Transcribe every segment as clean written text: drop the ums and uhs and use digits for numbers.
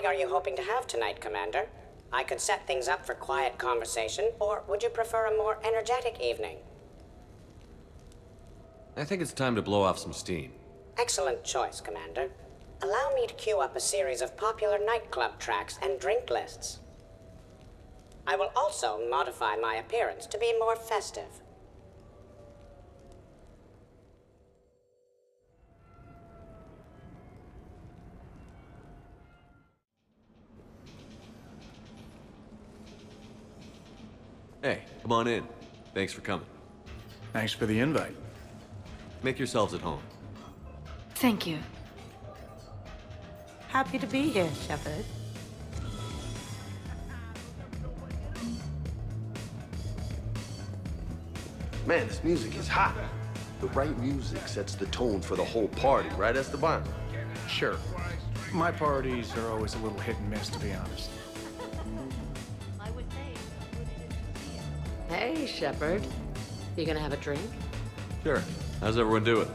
party are you hoping to have tonight, Commander? I could set things up for quiet conversation, or would you prefer a more energetic evening? I think it's time to blow off some steam. Excellent choice, Commander. Allow me to queue up a series of popular nightclub tracks and drink lists. I will also modify my appearance to be more festive. Hey, come on in. Thanks for coming. Thanks for the invite. Make yourselves at home. Thank you. Happy to be here, Shepard. Man, this music is hot. The right music sets the tone for the whole party, right, Esteban? Sure. My parties are always a little hit and miss, to be honest. Hey, Shepard. You gonna have a drink? Sure. How's everyone doing?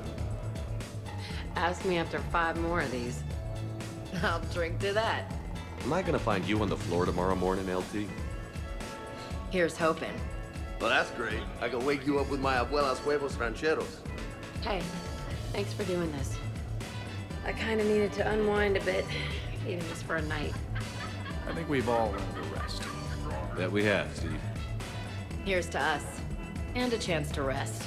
Ask me after 5 more of these. I'll drink to that. Am I gonna find you on the floor tomorrow morning, LT? Here's hoping. Well, that's great. I can wake you up with my abuela's huevos rancheros. Hey, thanks for doing this. I kinda needed to unwind a bit, even just for a night. I think we've all learned to rest. That we have, Steve. Here's to us. And a chance to rest.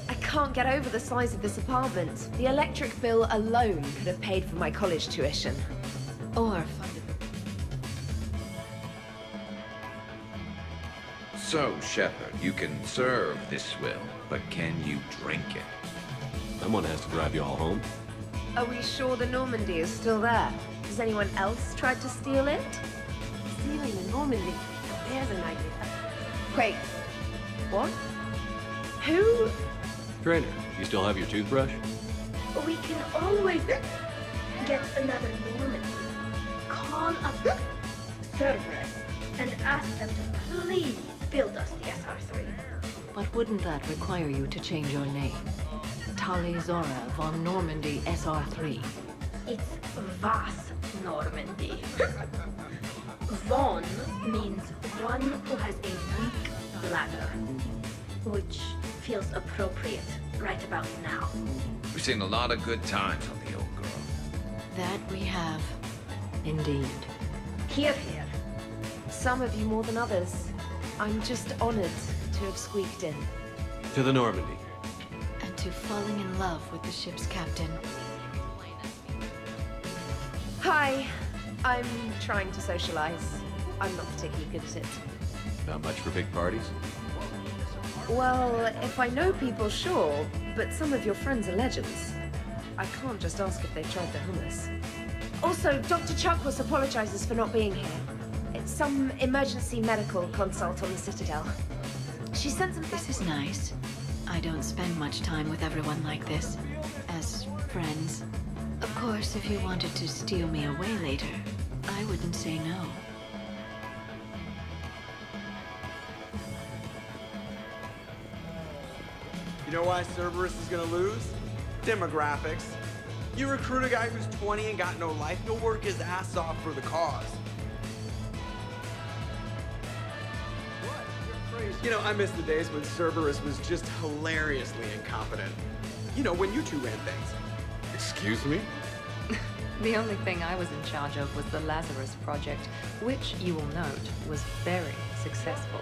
I can't get over the size of this apartment. The electric bill alone could have paid for my college tuition. Or funded. So, Shepard, you can serve this swill, but can you drink it? Someone has to drive you all home. Are we sure the Normandy is still there? Has anyone else tried to steal it? Stealing the Normandy? There's an idea. Wait, what? Who? Trainer, you still have your toothbrush? We can always get another Normandy. Call up Cerberus and ask them to please build us the SR3. But wouldn't that require you to change your name? Tali von Normandy SR3. It's Vas Normandy. Von means one who has a weak bladder, which feels appropriate right about now. We've seen a lot of good times on the old girl. That we have. Indeed. Here, here. Some of you more than others. I'm just honored to have squeaked in. To the Normandy. And to falling in love with the ship's captain. Hi. I'm trying to socialize. I'm not particularly good at it. Not much for big parties? Well, if I know people, sure, but some of your friends are legends. I can't just ask if they've tried the hummus. Also, Dr. Chuckwas apologizes for not being here. It's some emergency medical consult on the Citadel. She sent some... This is nice. I don't spend much time with everyone like this. As friends. Of course, if you wanted to steal me away later, I wouldn't say no. You know why Cerberus is gonna lose? Demographics. You recruit a guy who's 20 and got no life, he'll work his ass off for the cause. You know, I miss the days when Cerberus was just hilariously incompetent. You know, when you two ran things. Excuse me? The only thing I was in charge of was the Lazarus project, which, you will note, was very successful.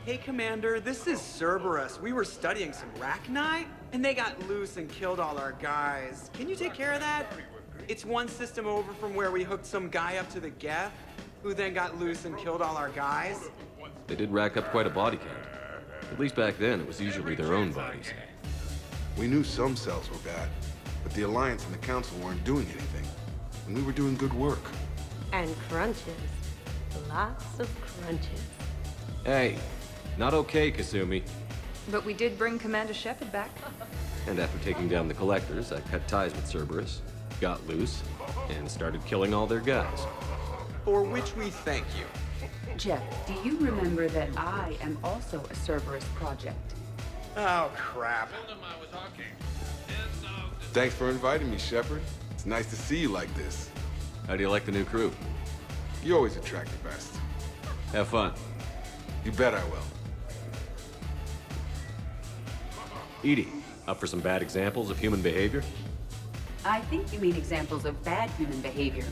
Hey, Commander, this is Cerberus. We were studying some Rachni, and they got loose and killed all our guys. Can you take care of that? It's one system over from where we hooked some guy up to the Geth, who then got loose and killed all our guys. They did rack up quite a body count. At least back then, it was usually their own bodies. We knew some cells were bad, but the Alliance and the Council weren't doing anything. And we were doing good work. And crunches. Lots of crunches. Hey, not okay, Kasumi. But we did bring Commander Shepard back. And after taking down the Collectors, I cut ties with Cerberus, got loose, and started killing all their guys. For which we thank you. Jeff, do you remember that I am also a Cerberus project? Oh, crap. Thanks for inviting me, Shepard. It's nice to see you like this. How do you like the new crew? You always attract the best. Have fun. You bet I will. Edie, up for some bad examples of human behavior? I think you mean examples of bad human behavior.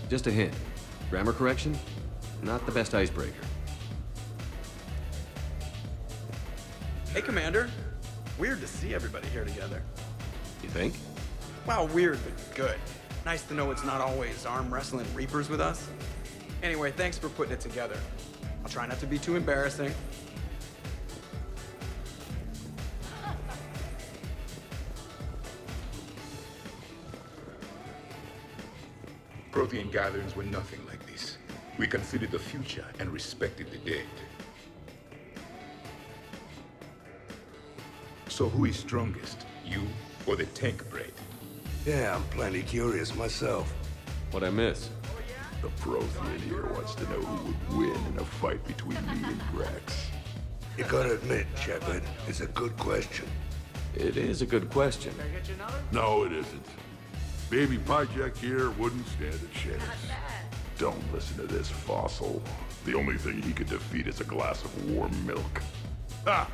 Just a hint. Grammar correction? Not the best icebreaker. Hey, Commander. Weird to see everybody here together. You think? Well, weird, but good. Nice to know it's not always arm wrestling reapers with us. Anyway, thanks for putting it together. I'll try not to be too embarrassing. Prothean gatherings were nothing like this. We considered the future and respected the dead. So who is strongest, you or the tank braid? Yeah, I'm plenty curious myself. What'd I miss? The Prothean here wants to know who would win in a fight between me and Rex. You gotta admit, Shepard, it's a good question. It is a good question. No, it isn't. Baby Project here wouldn't stand a chance. Don't listen to this fossil. The only thing he could defeat is a glass of warm milk. Ha!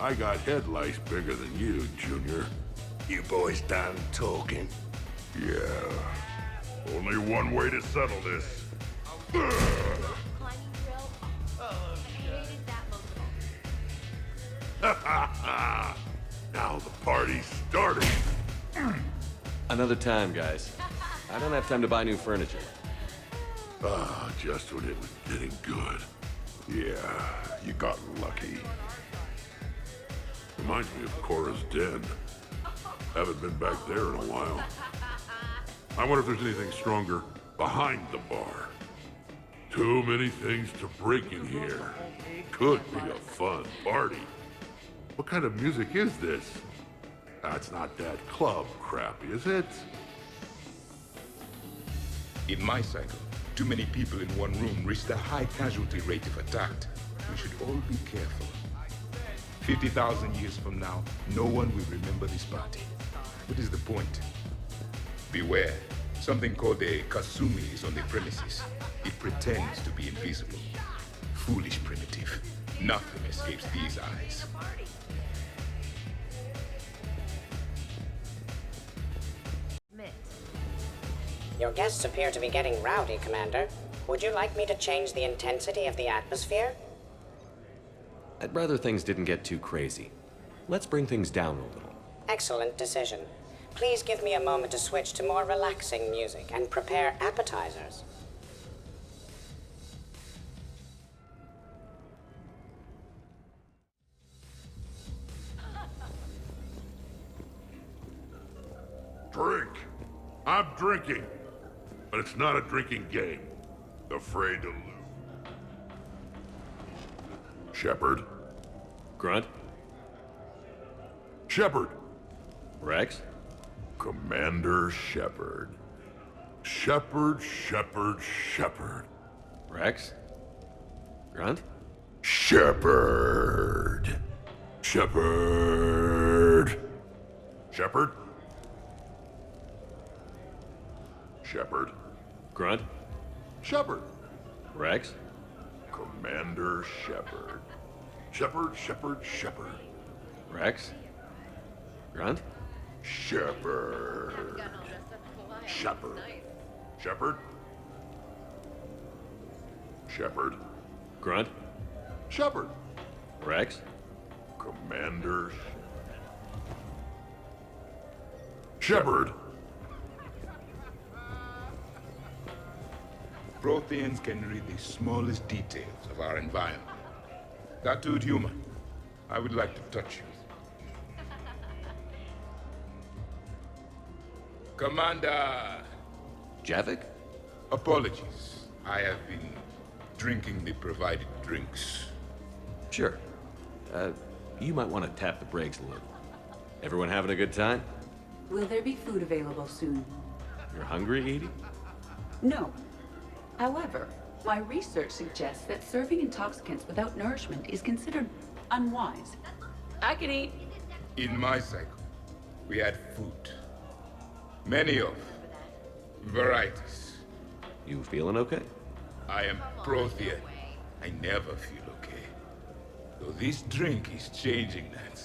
I got head lice bigger than you, Junior. You boys done talking? Yeah. Only one way to settle this. Now the party's starting. Another time, guys. I don't have time to buy new furniture. Just when it was getting good. Yeah, you got lucky. Reminds me of Cora's den. Haven't been back there in a while. I wonder if there's anything stronger behind the bar. Too many things to break in here. Could be a fun party. What kind of music is this? That's not that club crap, is it? In my cycle, too many people in one room risk a high casualty rate if attacked. We should all be careful. 50,000 years from now, no one will remember this party. What is the point? Beware. Something called a Kasumi is on the premises. It pretends to be invisible. Foolish primitive. Nothing escapes these eyes. Your guests appear to be getting rowdy, Commander. Would you like me to change the intensity of the atmosphere? I'd rather things didn't get too crazy. Let's bring things down a little. Excellent decision. Please give me a moment to switch to more relaxing music and prepare appetizers. Drink. I'm drinking. But it's not a drinking game. Afraid to lose. Shepard. Grunt. Shepard. Rex. Commander Shepard. Shepard. Rex. Grunt. Shepard. Shepard. Grunt. Shepard. Rex. Commander Shepard. Shepard. Rex. Grunt. Shepard. Grunt. Shepard. Rex. Commander Shepard. Protheans can read the smallest details of our environment. Tattooed human, I would like to touch you. Commander! Javik? Apologies. I have been drinking the provided drinks. Sure. You might want to tap the brakes a little. Everyone having a good time? Will there be food available soon? You're hungry, Edie? No. However, My research suggests that serving intoxicants without nourishment is considered unwise. I could eat. In my cycle, we had food. Many of varieties. You feeling okay? I am Prothean. I never feel okay. Though this drink is changing that.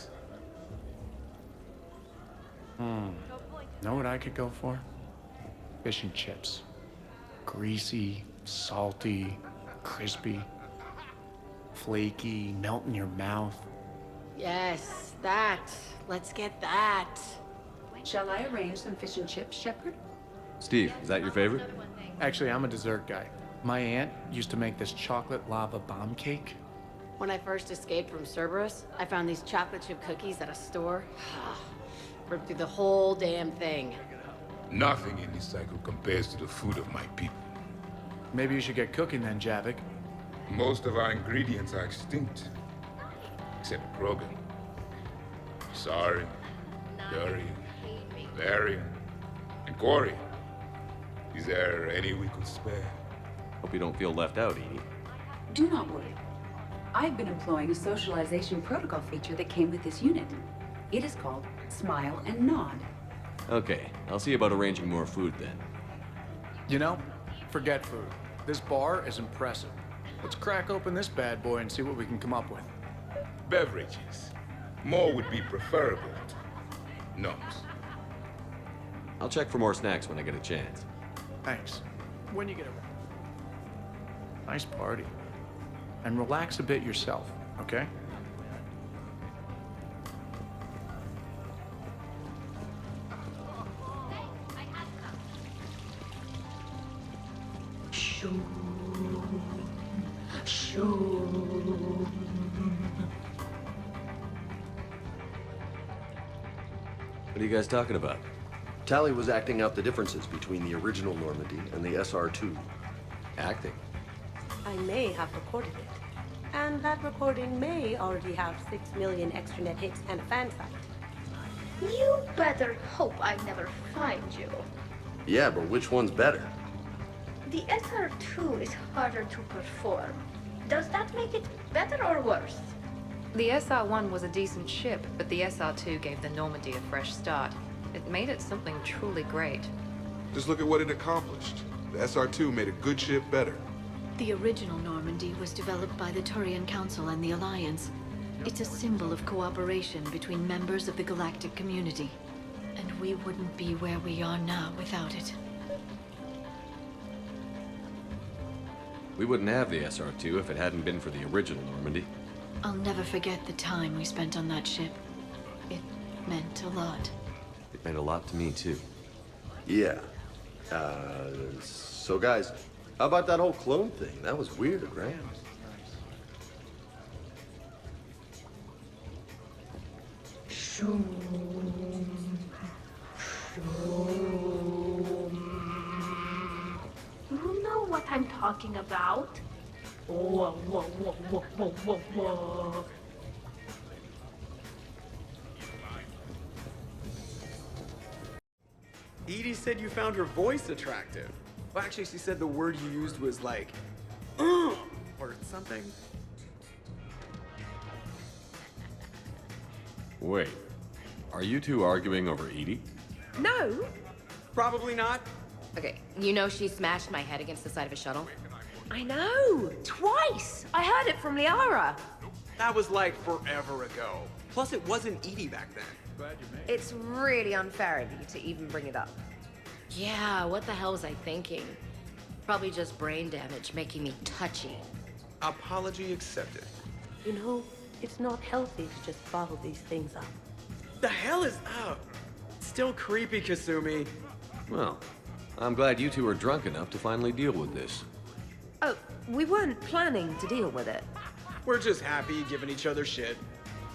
Know what I could go for? Fish and chips. Greasy, salty, crispy, flaky, melt in your mouth. Yes, that. Let's get that. Shall I arrange some fish and chips, Shepard? Steve, is that your favorite? Actually, I'm a dessert guy. My aunt used to make this chocolate lava bomb cake. When I first escaped from Cerberus, I found these chocolate chip cookies at a store. Ripped through the whole damn thing. Nothing in this cycle compares to the food of my people. Maybe you should get cooking then, Javik. Most of our ingredients are extinct. Except Krogan. Sarin, Durian, Varian, and Corian. Is there any we could spare? Hope you don't feel left out, Edie. Do not worry. I've been employing a socialization protocol feature that came with this unit. It is called Smile and Nod. Okay, I'll see about arranging more food then. You know, forget food. This bar is impressive. Let's crack open this bad boy and see what we can come up with. Beverages. More would be preferable. Gnomes. I'll check for more snacks when I get a chance. Thanks. When you get around. Nice party. And relax a bit yourself, okay? What are you guys talking about? Tali was acting out the differences between the original Normandy and the SR2. Acting? I may have recorded it. And that recording may already have 6 million extranet hits and a fan site. You better hope I never find you. Yeah, but which one's better? The SR2 is harder to perform. Does that make it better or worse? The SR-1 was a decent ship, but the SR-2 gave the Normandy a fresh start. It made it something truly great. Just look at what it accomplished. The SR2 made a good ship better. The original Normandy was developed by the Turian Council and the Alliance. It's a symbol of cooperation between members of the galactic community. And we wouldn't be where we are now without it. We wouldn't have the SR2 if it hadn't been for the original Normandy. I'll never forget the time we spent on that ship. It meant a lot. It meant a lot to me, too. Yeah. So guys, how about that whole clone thing? That was weird, right? You know what I'm talking about? Whoa, whoa, whoa, whoa, whoa, whoa, whoa. Edie said you found her voice attractive. Well, actually, she said the word you used was like, or something. Wait, are you two arguing over Edie? No. Probably not. Okay, you know she smashed my head against the side of a shuttle? I know! Twice! I heard it from Liara. That was like forever ago. Plus, it wasn't Edie back then. It's really unfair of you to even bring it up. Yeah, what the hell was I thinking? Probably just brain damage making me touchy. Apology accepted. You know, it's not healthy to just bottle these things up. The hell is up? Still creepy, Kasumi. Well, I'm glad you two are drunk enough to finally deal with this. Oh, we weren't planning to deal with it. We're just happy giving each other shit.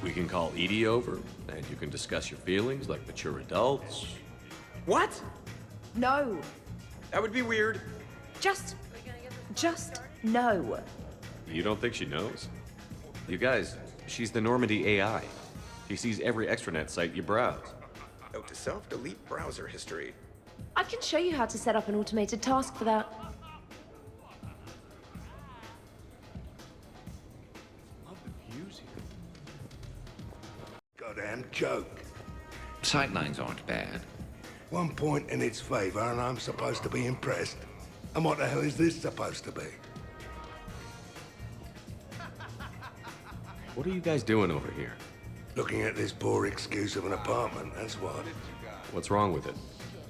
We can call Edie over, and you can discuss your feelings like mature adults. What? No. That would be weird. Just no. You don't think she knows? You guys, she's the Normandy AI. She sees every extranet site you browse. Note to self, delete browser history. I can show you how to set up an automated task for that. damn joke. Sightlines aren't bad. One point in its favor and I'm supposed to be impressed. And what the hell is this supposed to be? What are you guys doing over here? Looking at this poor excuse of an apartment, that's what. What's wrong with it?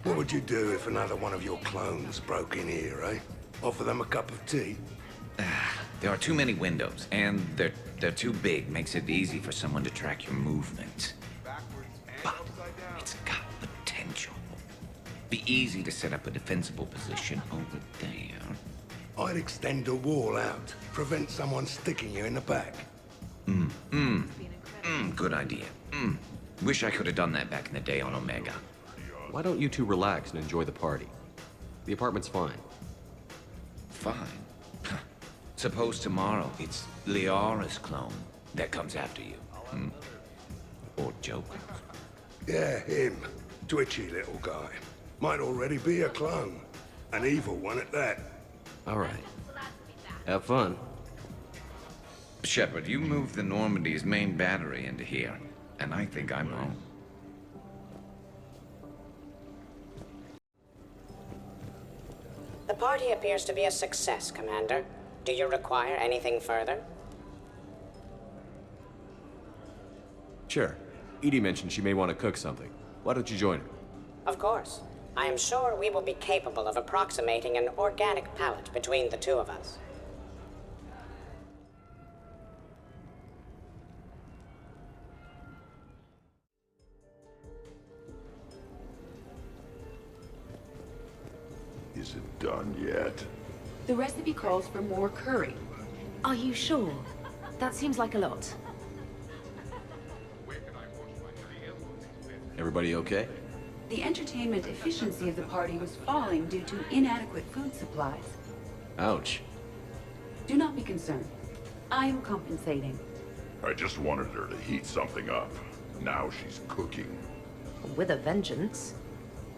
What would you do if another one of your clones broke in here, eh? Offer them a cup of tea? There are too many windows, and they're too big. Makes it easy for someone to track your movement. But it's got potential. Be easy to set up a defensible position over there. I'd extend the wall out. Prevent someone sticking you in the back. Good idea. Wish I could have done that back in the day on Omega. Why don't you two relax and enjoy the party? The apartment's fine. Fine. Suppose tomorrow it's Liara's clone that comes after you. Or Joker. Yeah, him. Twitchy little guy. Might already be a clone. An evil one at that. All right. Have fun. Shepard, you moved the Normandy's main battery into here, and I think I'm wrong. The party appears to be a success, Commander. Do you require anything further? Sure. Edie mentioned she may want to cook something. Why don't you join her? Of course. I am sure we will be capable of approximating an organic palette between the two of us. Is it done yet? The recipe calls for more curry. Are you sure? That seems like a lot. Everybody okay? The entertainment efficiency of the party was falling due to inadequate food supplies. Ouch. Do not be concerned. I am compensating. I just wanted her to heat something up. Now she's cooking. With a vengeance.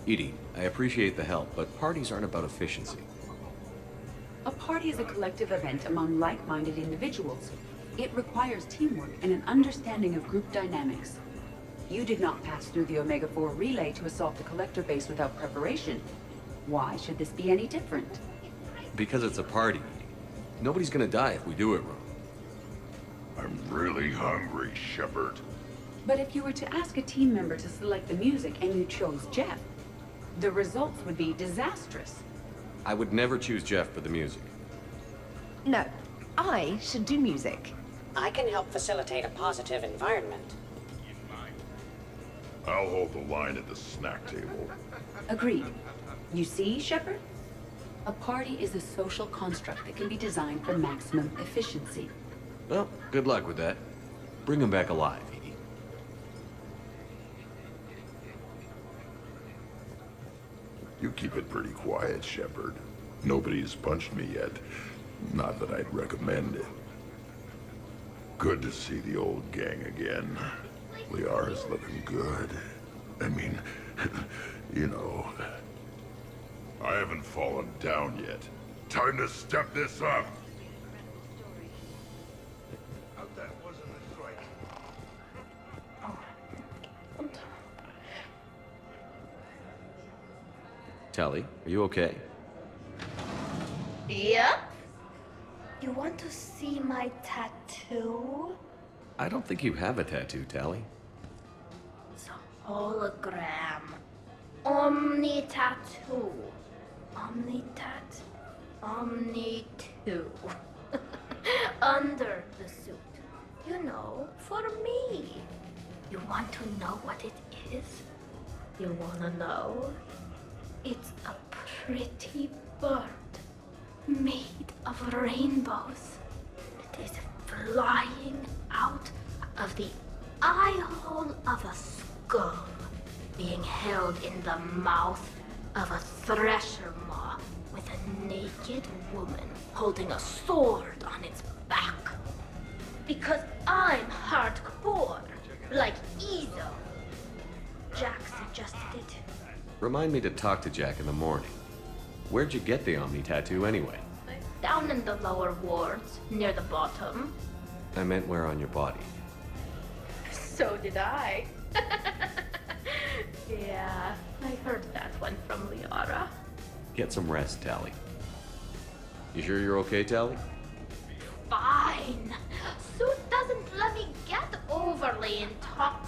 Edie, I appreciate the help, but parties aren't about efficiency. A party is a collective event among like-minded individuals. It requires teamwork and an understanding of group dynamics. You did not pass through the Omega-4 relay to assault the collector base without preparation. Why should this be any different? Because it's a party. Nobody's gonna die if we do it wrong. I'm really hungry, Shepard. But if you were to ask a team member to select the music and you chose Jeff, the results would be disastrous. I would never choose Jeff for the music. No, I should do music. I can help facilitate a positive environment. I'll hold the line at the snack table. Agreed. You see, Shepard? A party is a social construct that can be designed for maximum efficiency. Well, good luck with that. Bring him back alive, Edie. You keep it pretty quiet, Shepard. Nobody's punched me yet. Not that I'd recommend it. Good to see the old gang again. Liara's looking good. I mean, you know, I haven't fallen down yet. Time to step this up. That wasn't a threat. Tali, are you okay? Yep. You want to see my tattoo? I don't think you have a tattoo, Tali. It's a hologram. Omni tattoo. Omni tat. Omni 2. Under the suit. You know, for me. You want to know what it is? You wanna know? It's a pretty bird made of rainbows. It is flying out of the eye hole of a skull, being held in the mouth of a thresher maw with a naked woman holding a sword on its back. Because I'm hardcore, like Ezo. Jack suggested it. Remind me to talk to Jack in the morning. Where'd you get the Omni tattoo anyway? Down in the lower wards, near the bottom. I meant where on your body. So did I. Yeah, I heard that one from Liara. Get some rest, Tali. You sure you're okay, Tali? Fine. Suit doesn't let me get overly drunk.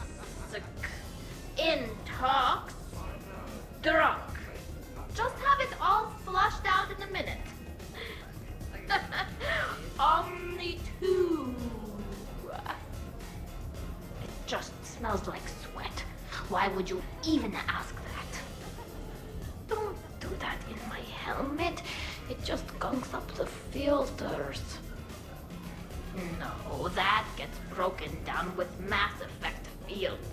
Just have it all flushed out in a minute. Omni 2. It just smells like sweat. Why would you even ask that? Don't do that in my helmet. It just gunks up the filters. No, that gets broken down with Mass Effect fields.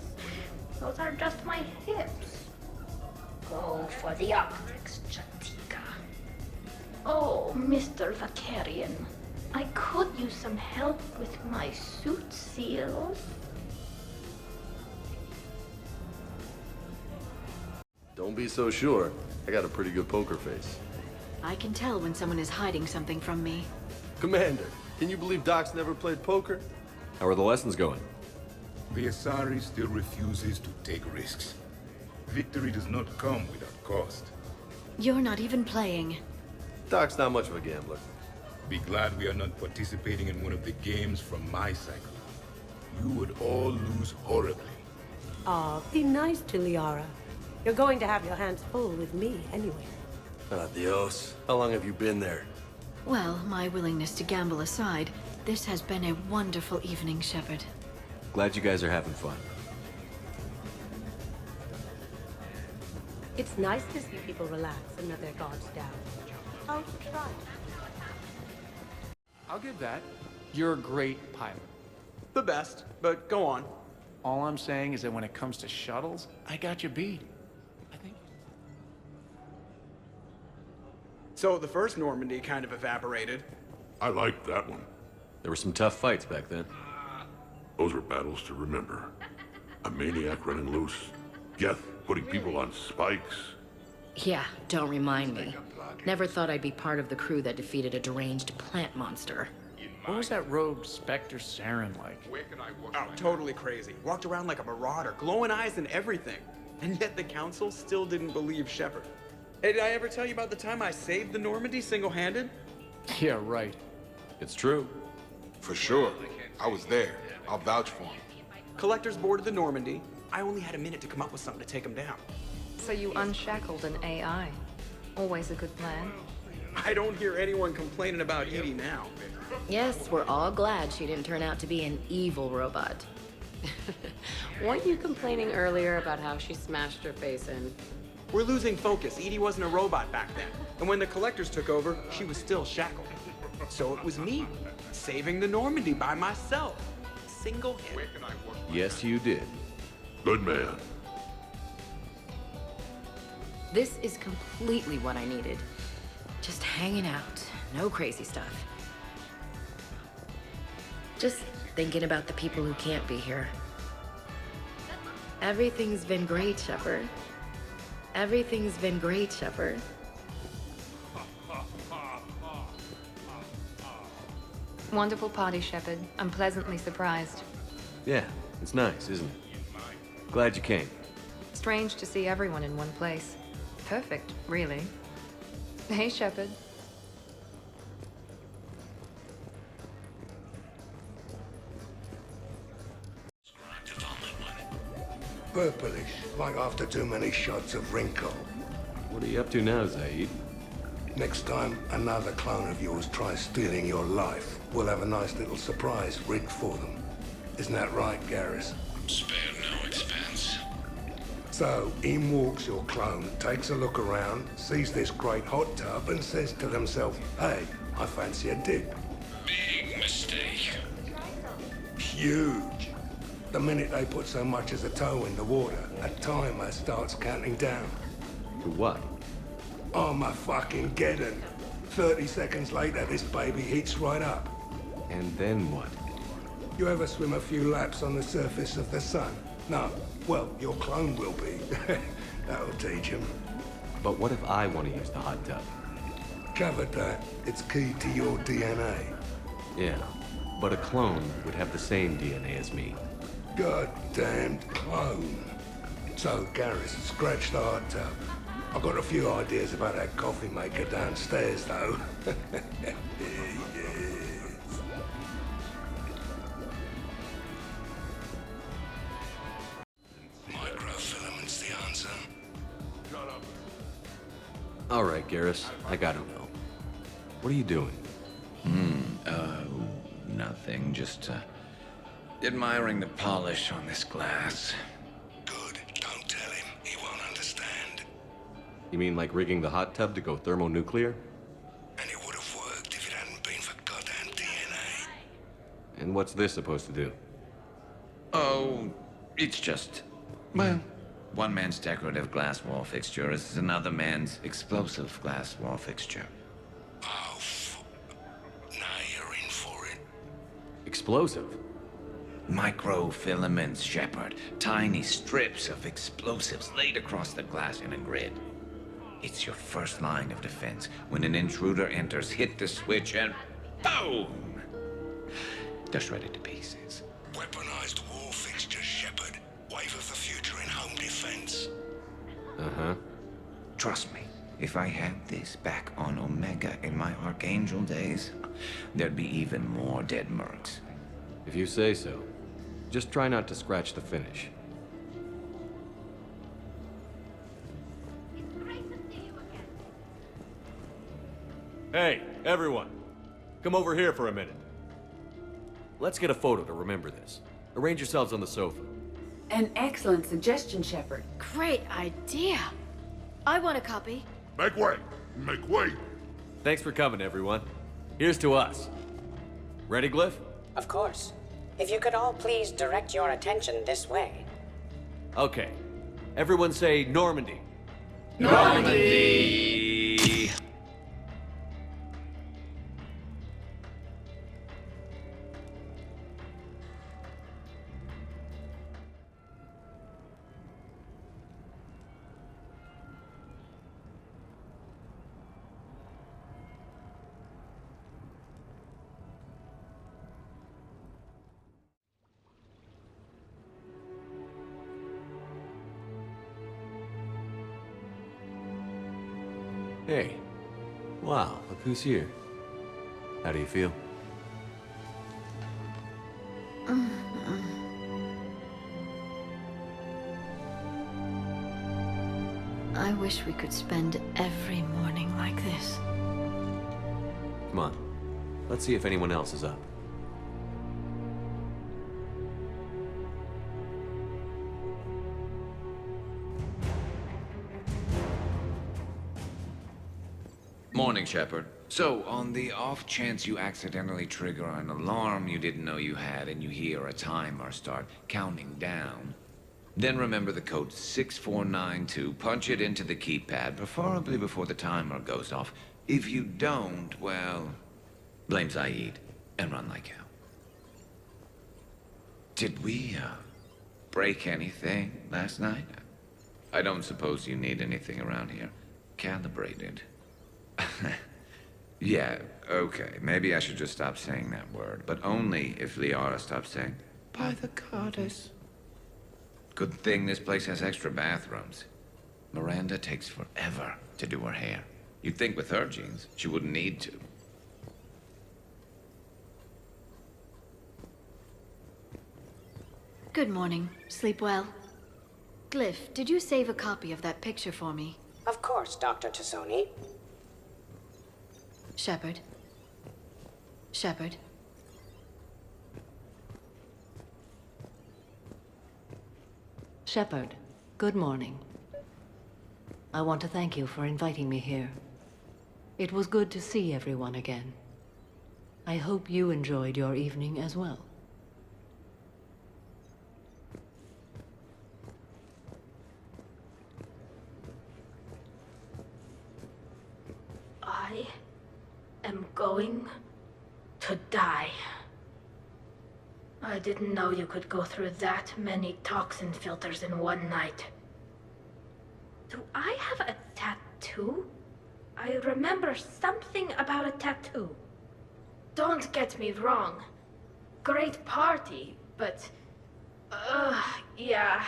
Those are just my hips. Go for the optics, Chatika. Oh, Mr. Vakarian, I could use some help with my suit seals. Don't be so sure. I got a pretty good poker face. I can tell when someone is hiding something from me. Commander, can you believe Doc's never played poker? How are the lessons going? The Asari still refuses to take risks. Victory does not come without cost. You're not even playing. Doc's not much of a gambler. Be glad we are not participating in one of the games from my cycle. You would all lose horribly. Aw, be nice to Liara. You're going to have your hands full with me anyway. Adios. How long have you been there? Well, my willingness to gamble aside, this has been a wonderful evening, Shepard. Glad you guys are having fun. It's nice to see people relax and let their guards down. I'll try. I'll give that. You're a great pilot. The best, but go on. All I'm saying is that when it comes to shuttles, I got you beat. I think. So the first Normandy kind of evaporated. I liked that one. There were some tough fights back then. Those were battles to remember. A maniac running loose. Geth putting people on spikes. Yeah, don't remind me. Never thought I'd be part of the crew that defeated a deranged plant monster. What was that rogue Spectre Saren like? Oh, totally crazy. Walked around like a marauder, glowing eyes and everything. And yet the council still didn't believe Shepard. Hey, did I ever tell you about the time I saved the Normandy single-handed? Yeah, right. It's true. For sure. I was there. I'll vouch for him. Collectors boarded the Normandy. I only had a minute to come up with something to take them down. So you unshackled an AI. Always a good plan. I don't hear anyone complaining about Edie now. Yes, we're all glad she didn't turn out to be an evil robot. Weren't you complaining earlier about how she smashed her face in? We're losing focus. Edie wasn't a robot back then. And when the collectors took over, she was still shackled. So it was me, saving the Normandy by myself. Single-handed. Yes, you did. Good man. This is completely what I needed. Just hanging out. No crazy stuff. Just thinking about the people who can't be here. Everything's been great, Shepard. Everything's been great, Shepard. Wonderful party, Shepard. I'm pleasantly surprised. Yeah, it's nice, isn't it? Glad you came. Strange to see everyone in one place. Perfect, really. Hey, Shepard. Purplish, like after too many shots of wrinkle. What are you up to now, Zaid? Next time another clone of yours tries stealing your life, we'll have a nice little surprise rigged for them. Isn't that right, Garrus? Spare no expense. So, in walks your clone, takes a look around, sees this great hot tub and says to themselves, hey, I fancy a dip. Big mistake. Huge. The minute they put so much as a toe in the water, a timer starts counting down. To what? Armageddon. 30 seconds later, this baby heats right up. And then what? You ever swim a few laps on the surface of the sun? No. Well, your clone will be. That'll teach him. But what if I want to use the hot tub? Covered that. It's key to your DNA. Yeah, but a clone would have the same DNA as me. goddamned clone. So, Garrus, scratch the hot tub. I've got a few ideas about that coffee maker downstairs, though. Microfilament's the answer. All right, Garrus, I gotta know. What are you doing? Nothing. Just, admiring the polish on this glass. Good. Don't tell him. He won't understand. You mean like rigging the hot tub to go thermonuclear? And it would have worked if it hadn't been for goddamn DNA. And what's this supposed to do? Oh, it's just... Well, one man's decorative glass wall fixture is another man's explosive glass wall fixture. Oh, now you're in for it. Explosive? Microfilaments, Shepard. Tiny strips of explosives laid across the glass in a grid. It's your first line of defense. When an intruder enters, hit the switch and boom! They're shredded to pieces. Weaponized wall fixtures, Shepard. Wave of the future in home defense. Uh-huh. Trust me, if I had this back on Omega in my Archangel days, there'd be even more dead mercs. If you say so. Just try not to scratch the finish. Hey, everyone. Come over here for a minute. Let's get a photo to remember this. Arrange yourselves on the sofa. An excellent suggestion, Shepard. Great idea. I want a copy. Make way! Make way! Thanks for coming, everyone. Here's to us. Ready, Glyph? Of course. If you could all please direct your attention this way. Okay. Everyone say Normandy. Normandy! Hey. Wow, look who's here. How do you feel? I wish we could spend every morning like this. Come on. Let's see if anyone else is up. Morning, Shepard. So, on the off chance you accidentally trigger an alarm you didn't know you had and you hear a timer start counting down, then remember the code 6492, punch it into the keypad, preferably before the timer goes off. If you don't, well, blame Zaid and run like hell. Did we, break anything last night? I don't suppose you need anything around here calibrated. Yeah, okay. Maybe I should just stop saying that word, but only if Liara stops saying, by the goddess. Good thing this place has extra bathrooms. Miranda takes forever to do her hair. You'd think with her genes, she wouldn't need to. Good morning. Sleep well. Glyph, did you save a copy of that picture for me? Of course, Dr. Tassoni. Shepard. Shepard. Shepard, good morning. I want to thank you for inviting me here. It was good to see everyone again. I hope you enjoyed your evening as well. I am going to die. I didn't know you could go through that many toxin filters in one night. Do I have a tattoo? I remember something about a tattoo. Don't get me wrong. Great party, but Yeah.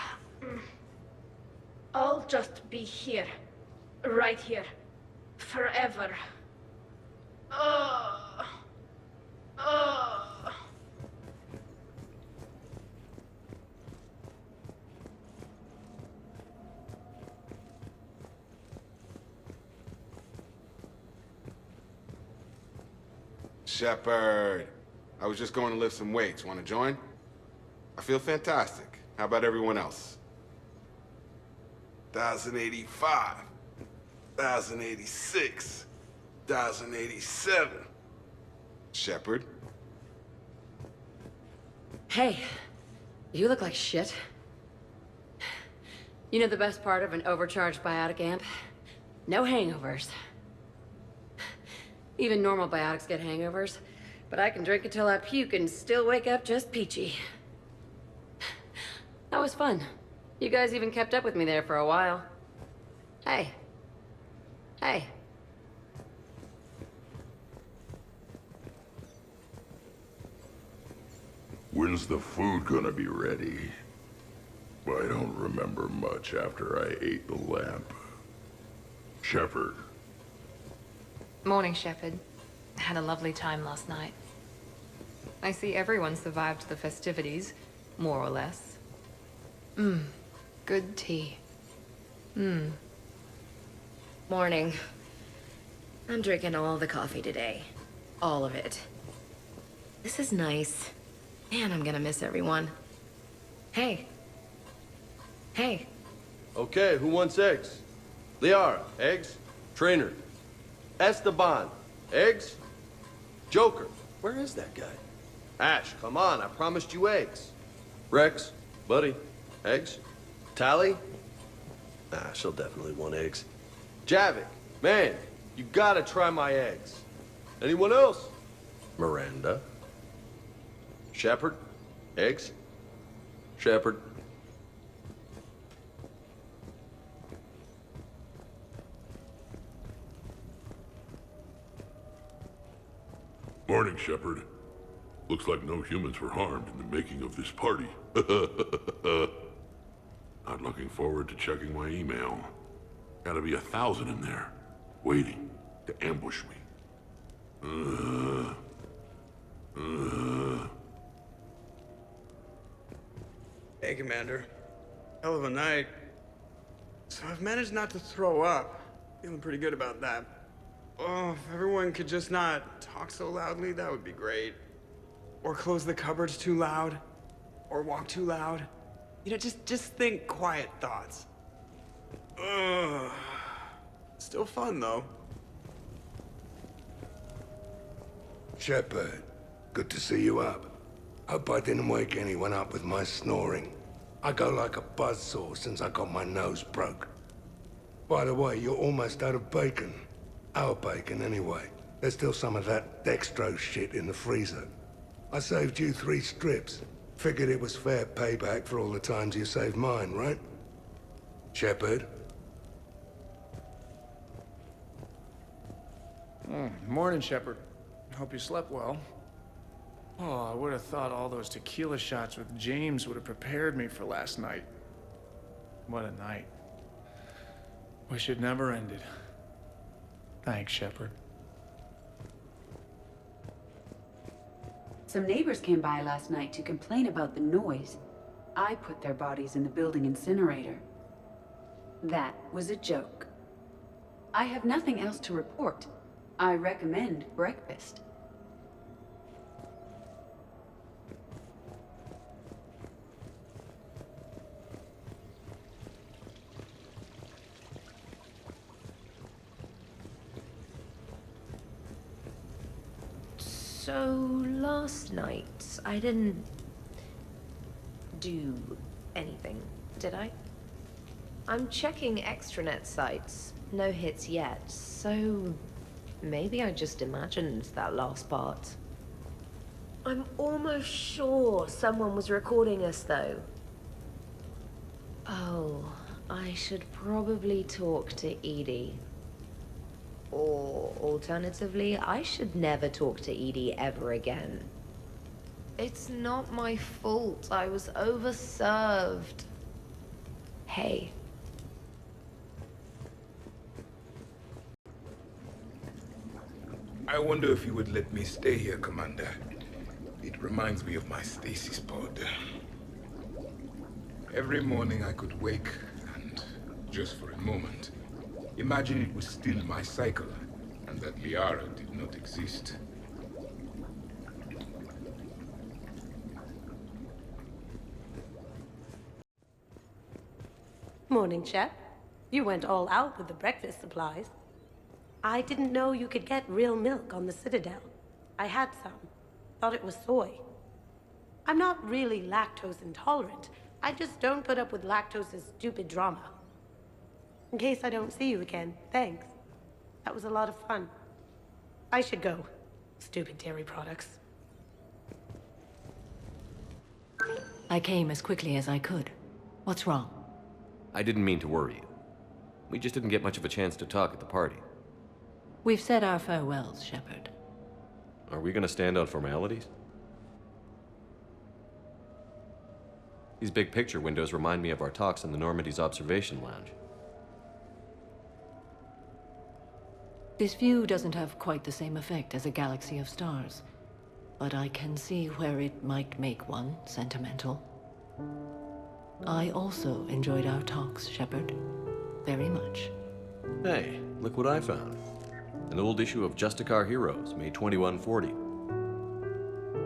I'll just be here. Right here. Forever. Shepard, I was just going to lift some weights. Want to join? I feel fantastic. How about everyone else? 1,085, 1,086, 1,087. Shepard? Hey, you look like shit. You know the best part of an overcharged biotic amp? No hangovers. Even normal biotics get hangovers, but I can drink until I puke and still wake up just peachy. That was fun. You guys even kept up with me there for a while. Hey. Hey. When's the food gonna be ready? I don't remember much after I ate the lamp. Shepard. Morning, Shepard. Had a lovely time last night. I see everyone survived the festivities, more or less. Good tea. Morning. I'm drinking all the coffee today. All of it. This is nice. Man, I'm gonna miss everyone. Hey. Hey. Okay, who wants eggs? Liara, eggs? Trainer. Esteban, eggs? Joker, where is that guy? Ash, come on, I promised you eggs. Rex, buddy, eggs? Tali? Nah, she'll definitely want eggs. Javik, man, you gotta try my eggs. Anyone else? Miranda. Shepard, eggs? Shepard. Morning, Shepard. Looks like no humans were harmed in the making of this party. Not looking forward to checking my email. Gotta be 1,000 in there, waiting to ambush me. Hey, Commander. Hell of a night. So I've managed not to throw up. Feeling pretty good about that. Oh, if everyone could just not talk so loudly, that would be great. Or close the cupboards too loud. Or walk too loud. You know, just think quiet thoughts. Ugh. Still fun, though. Shepard, good to see you up. Hope I didn't wake anyone up with my snoring. I go like a buzzsaw since I got my nose broke. By the way, you're almost out of bacon. Our bacon, anyway. There's still some of that dextrose shit in the freezer. I saved you 3 strips. Figured it was fair payback for all the times you saved mine, right? Shepard? Morning, Shepard. Hope you slept well. Oh, I would have thought all those tequila shots with James would have prepared me for last night. What a night. Wish it never ended. Thanks, Shepard. Some neighbors came by last night to complain about the noise. I put their bodies in the building incinerator. That was a joke. I have nothing else to report. I recommend breakfast. So, last night, I didn't do anything, did I? I'm checking extranet sites. No hits yet, so maybe I just imagined that last part. I'm almost sure someone was recording us, though. Oh, I should probably talk to Edie. Or, alternatively, I should never talk to Edie ever again. It's not my fault. I was overserved. Hey. I wonder if you would let me stay here, Commander. It reminds me of my stasis pod. Every morning I could wake and, just for a moment, imagine it was still my cycle and that Liara did not exist. Morning, Shep. You went all out with the breakfast supplies. I didn't know you could get real milk on the Citadel. I had some. Thought it was soy. I'm not really lactose intolerant. I just don't put up with lactose's stupid drama. In case I don't see you again, thanks. That was a lot of fun. I should go. Stupid dairy products. I came as quickly as I could. What's wrong? I didn't mean to worry you. We just didn't get much of a chance to talk at the party. We've said our farewells, Shepard. Are we gonna stand on formalities? These big picture windows remind me of our talks in the Normandy's observation lounge. This view doesn't have quite the same effect as a galaxy of stars, but I can see where it might make one sentimental. I also enjoyed our talks, Shepard. Very much. Hey, look what I found. An old issue of Justicar Heroes, May 2140.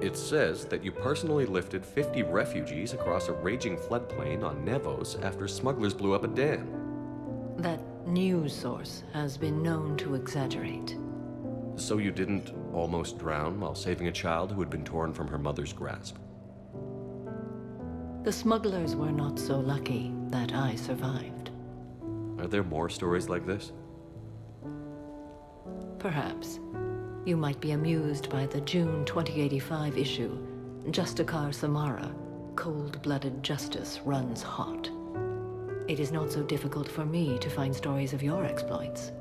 It says that you personally lifted 50 refugees across a raging floodplain on Nevos after smugglers blew up a dam. That news source has been known to exaggerate. So you didn't almost drown while saving a child who had been torn from her mother's grasp? The smugglers were not so lucky that I survived. Are there more stories like this? Perhaps. You might be amused by the June 2085 issue, Justicar Samara, Cold-Blooded Justice Runs Hot. It is not so difficult for me to find stories of your exploits.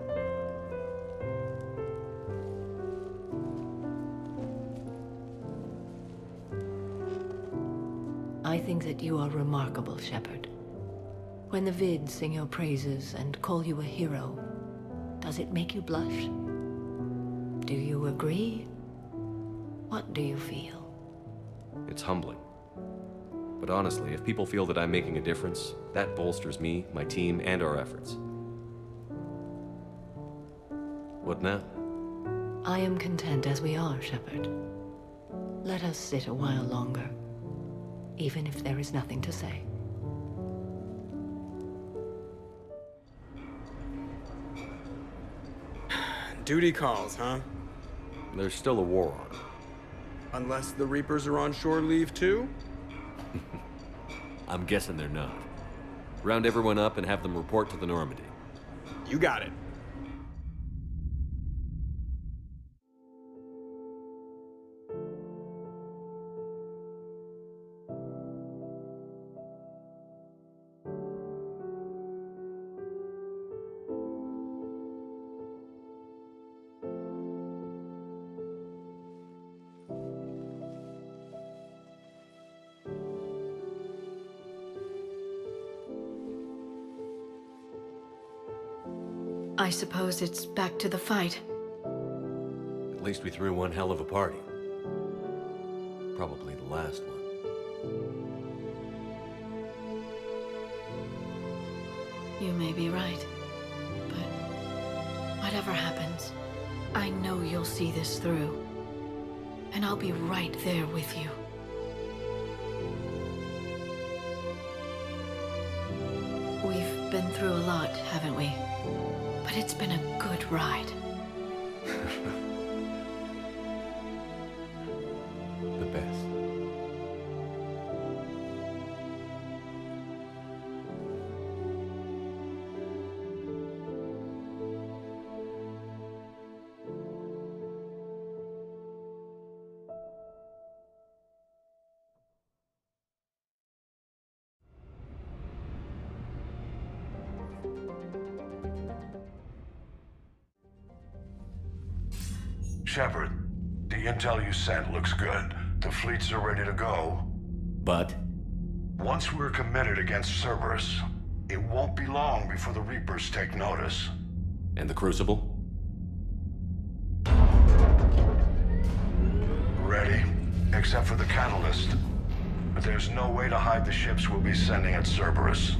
I think that you are remarkable, Shepard. When the vids sing your praises and call you a hero, does it make you blush? Do you agree? What do you feel? It's humbling. But honestly, if people feel that I'm making a difference, that bolsters me, my team, and our efforts. What now? I am content as we are, Shepard. Let us sit a while longer, even if there is nothing to say. Duty calls, huh? There's still a war on. Unless the Reapers are on shore leave too? I'm guessing they're not. Round everyone up and have them report to the Normandy. You got it. I suppose it's back to the fight. At least we threw one hell of a party. Probably the last one. You may be right. But whatever happens, I know you'll see this through. And I'll be right there with you. We've been through a lot, haven't we? But it's been a good ride. The best. Shepard, the intel you sent looks good. The fleets are ready to go. But? Once we're committed against Cerberus, it won't be long before the Reapers take notice. And the Crucible? Ready, except for the catalyst. But there's no way to hide the ships we'll be sending at Cerberus.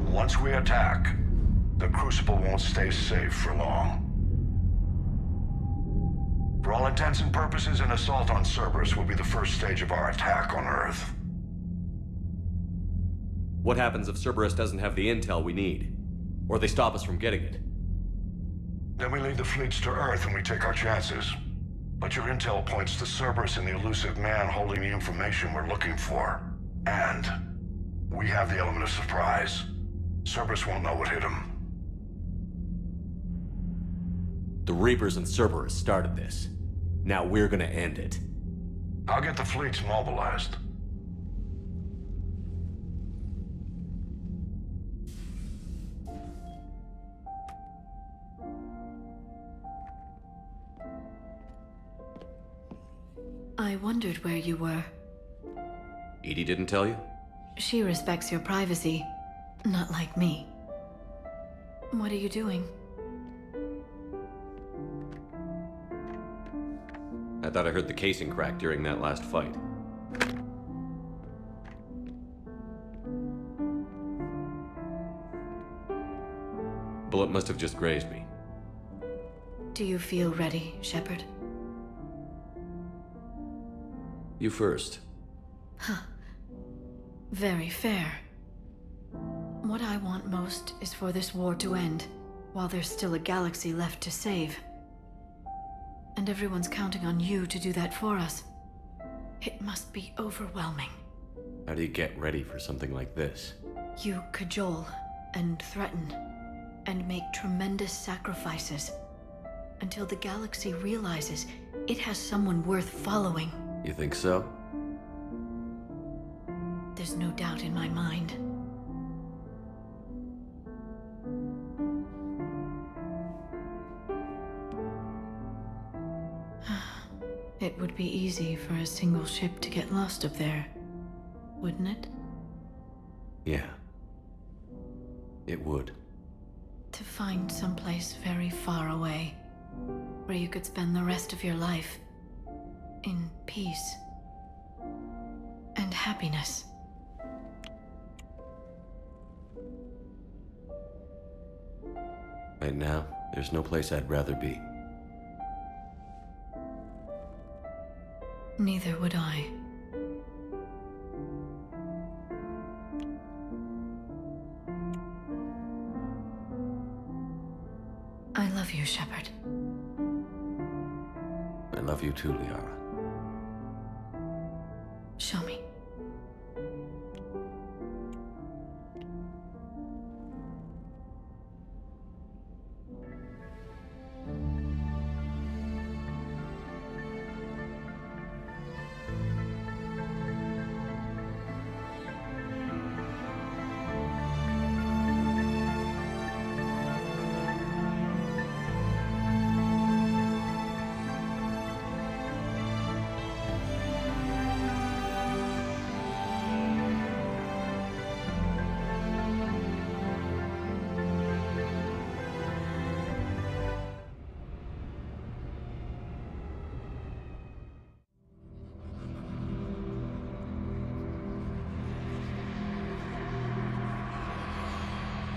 Once we attack, the Crucible won't stay safe for long. For all intents and purposes, an assault on Cerberus will be the first stage of our attack on Earth. What happens if Cerberus doesn't have the intel we need? Or they stop us from getting it? Then we lead the fleets to Earth and we take our chances. But your intel points to Cerberus and the elusive man holding the information we're looking for. And we have the element of surprise. Cerberus won't know what hit him. The Reapers and Cerberus started this. Now we're gonna end it. I'll get the fleets mobilized. I wondered where you were. Edie didn't tell you? She respects your privacy, not like me. What are you doing? I thought I heard the casing crack during that last fight. Bullet must have just grazed me. Do you feel ready, Shepard? You first. Huh. Very fair. What I want most is for this war to end, while there's still a galaxy left to save. And everyone's counting on you to do that for us. It must be overwhelming. How do you get ready for something like this? You cajole and threaten and make tremendous sacrifices until the galaxy realizes it has someone worth following. You think so? There's no doubt in my mind. It would be easy for a single ship to get lost up there, wouldn't it? Yeah. It would. To find someplace very far away, where you could spend the rest of your life in peace and happiness. Right now, there's no place I'd rather be. Neither would I. I love you, Shepard. I love you too, Liara. Show me.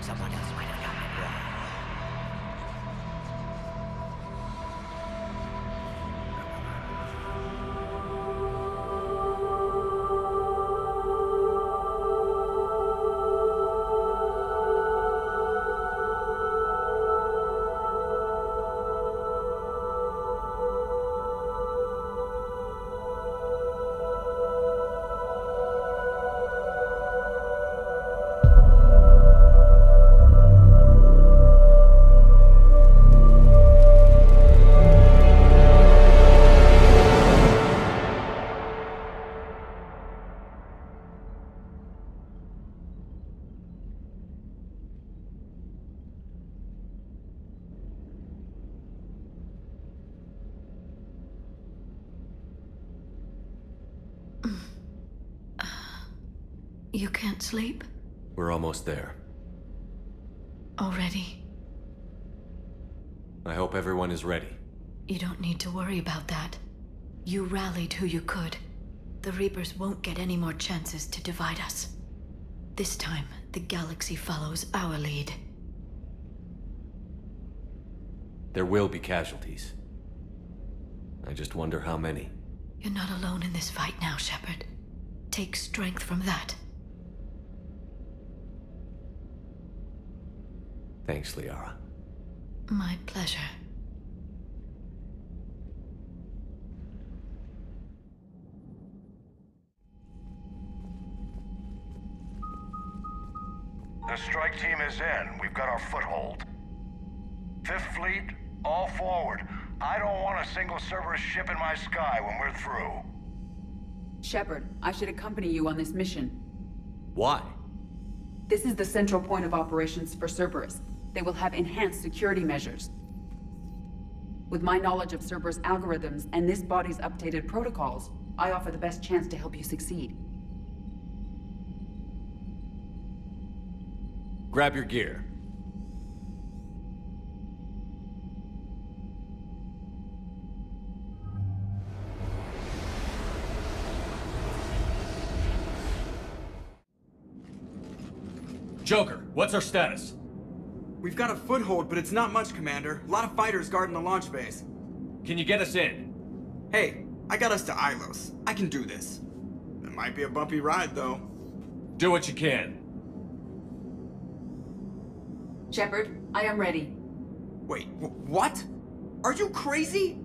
Someone else might have gotten it wrong. You can't sleep? We're almost there. Already? I hope everyone is ready. You don't need to worry about that. You rallied who you could. The Reapers won't get any more chances to divide us. This time, the galaxy follows our lead. There will be casualties. I just wonder how many. You're not alone in this fight now, Shepard. Take strength from that. Thanks, Liara. My pleasure. The strike team is in. We've got our foothold. Fifth Fleet, all forward. I don't want a single Cerberus ship in my sky when we're through. Shepard, I should accompany you on this mission. Why? This is the central point of operations for Cerberus. They will have enhanced security measures. With my knowledge of Cerberus algorithms and this body's updated protocols, I offer the best chance to help you succeed. Grab your gear. Joker, what's our status? We've got a foothold, but it's not much, Commander. A lot of fighters guarding the launch base. Can you get us in? Hey, I got us to Ilos. I can do this. It might be a bumpy ride, though. Do what you can. Shepard, I am ready. Wait, what? Are you crazy?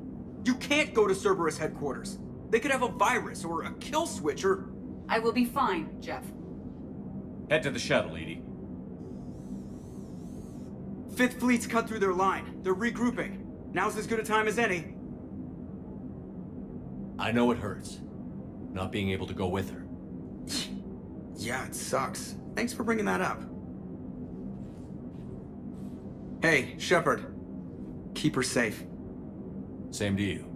You can't go to Cerberus headquarters. They could have a virus or a kill switch or... I will be fine, Jeff. Head to the shuttle, Edie. Fifth Fleet's cut through their line. They're regrouping. Now's as good a time as any. I know it hurts. Not being able to go with her. Yeah, it sucks. Thanks for bringing that up. Hey, Shepard. Keep her safe. Same to you.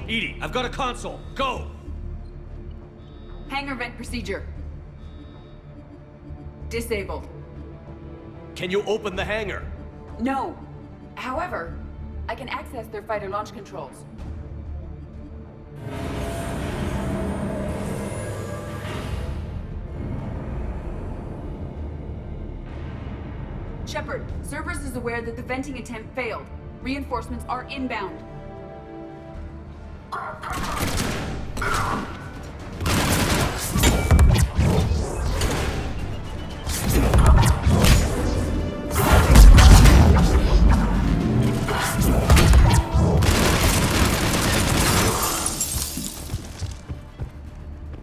Edie, I've got a console. Go! Hangar vent procedure. Disabled. Can you open the hangar? No. However, I can access their fighter launch controls. Shepard, Cerberus is aware that the venting attempt failed. Reinforcements are inbound.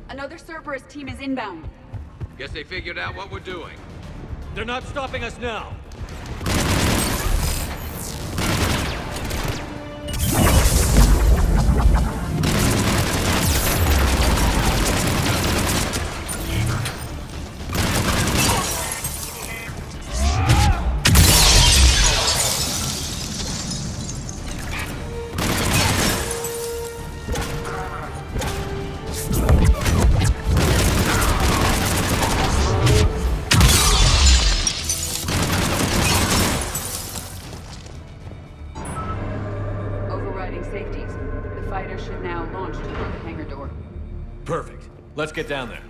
Another Cerberus team is inbound. Guess they figured out what we're doing. They're not stopping us now. Perfect. Let's get down there.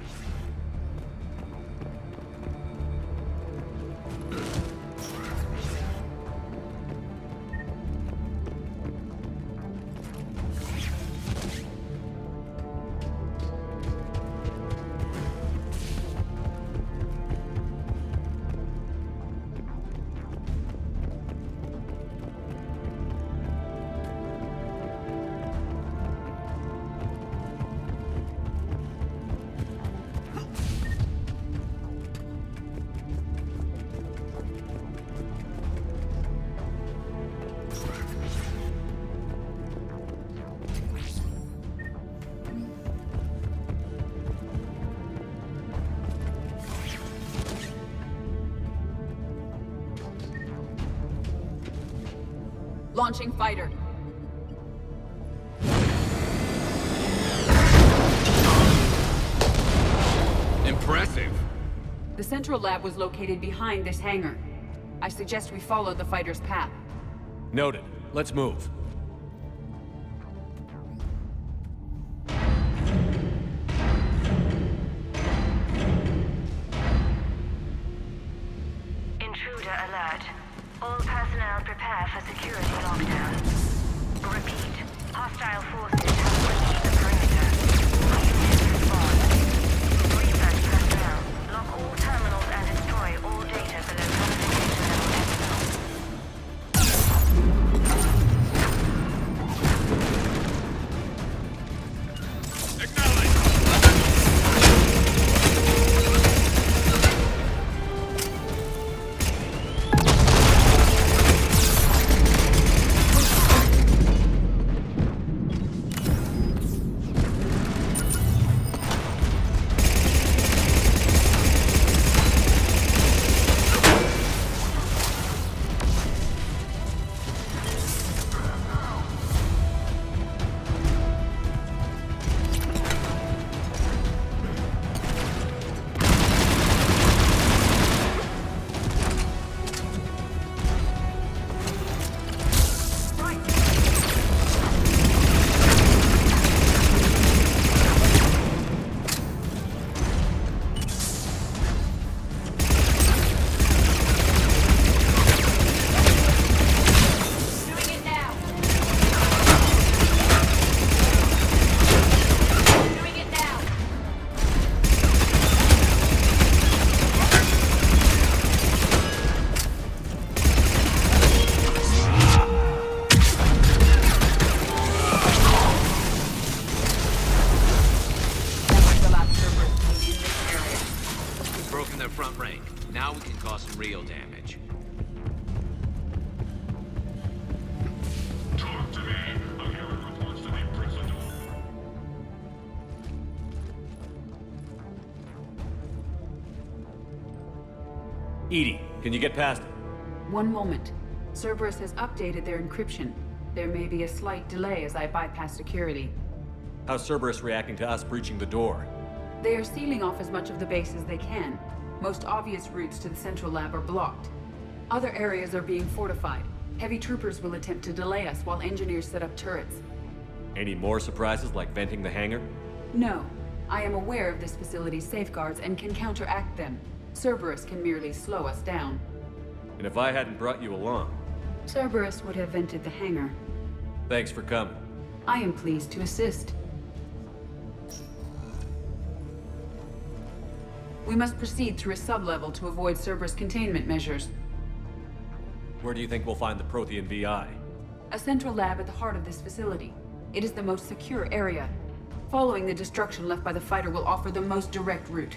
Launching fighter. Impressive. The central lab was located behind this hangar. I suggest we follow the fighter's path. Noted. Let's move. Intruder alert. All personnel prepare for security lockdown. Repeat. Hostile forces have breached the perimeter. Units respond. Research personnel. Lock all terminals and destroy all data below classification level Epsilon. Real damage. Talk to me. I'm hearing reports that the president. Edie, can you get past it? One moment. Cerberus has updated their encryption. There may be a slight delay as I bypass security. How's Cerberus reacting to us breaching the door? They are sealing off as much of the base as they can. Most obvious routes to the central lab are blocked. Other areas are being fortified. Heavy troopers will attempt to delay us while engineers set up turrets. Any more surprises like venting the hangar? No. I am aware of this facility's safeguards and can counteract them. Cerberus can merely slow us down. And if I hadn't brought you along? Cerberus would have vented the hangar. Thanks for coming. I am pleased to assist. We must proceed through a sublevel to avoid Cerberus containment measures. Where do you think we'll find the Prothean VI? A central lab at the heart of this facility. It is the most secure area. Following the destruction left by the fighter will offer the most direct route.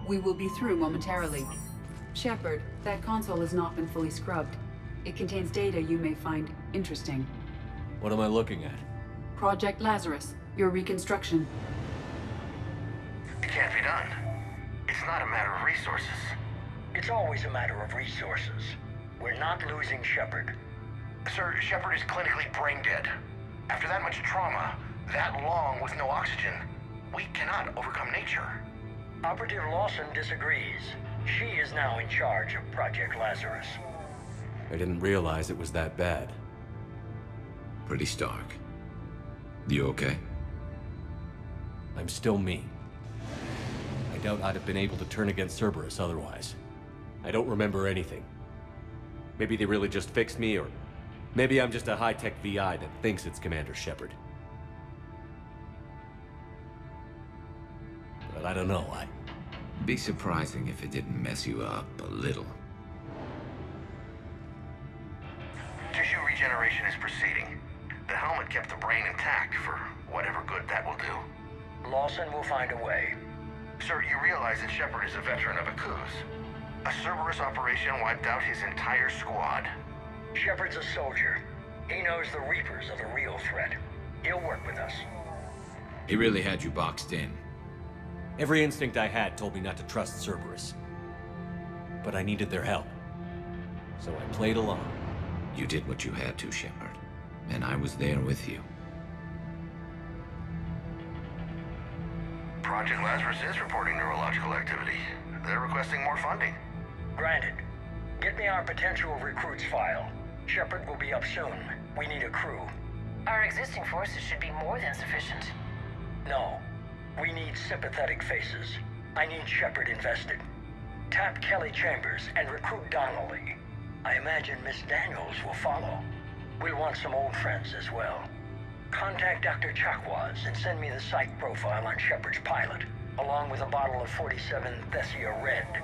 We will be through momentarily. Shepard, that console has not been fully scrubbed. It contains data you may find interesting. What am I looking at? Project Lazarus, your reconstruction. It can't be done. It's not a matter of resources. It's always a matter of resources. We're not losing Shepard. Sir, Shepard is clinically brain dead. After that much trauma, that long with no oxygen, we cannot overcome nature. Operative Lawson disagrees. She is now in charge of Project Lazarus. I didn't realize it was that bad. Pretty stark. You okay? I'm still me. I doubt I'd have been able to turn against Cerberus otherwise. I don't remember anything. Maybe they really just fixed me, or maybe I'm just a high-tech VI that thinks it's Commander Shepard. But I don't know, Be surprising if it didn't mess you up a little. Tissue regeneration is proceeding. The helmet kept the brain intact for whatever good that will do. Lawson will find a way. Sir, you realize that Shepard is a veteran of a coup. A Cerberus operation wiped out his entire squad. Shepard's a soldier. He knows the Reapers are the real threat. He'll work with us. He really had you boxed in. Every instinct I had told me not to trust Cerberus. But I needed their help. So I played along. You did what you had to, Shepard. And I was there with you. Project Lazarus is reporting neurological activity. They're requesting more funding. Granted. Get me our potential recruits file. Shepard will be up soon. We need a crew. Our existing forces should be more than sufficient. No. We need sympathetic faces. I need Shepard invested. Tap Kelly Chambers and recruit Donnelly. I imagine Miss Daniels will follow. We'll want some old friends as well. Contact Dr. JJRWAT and send me the psych profile on Shepard's pilot, along with a bottle of 47 Thessia Red.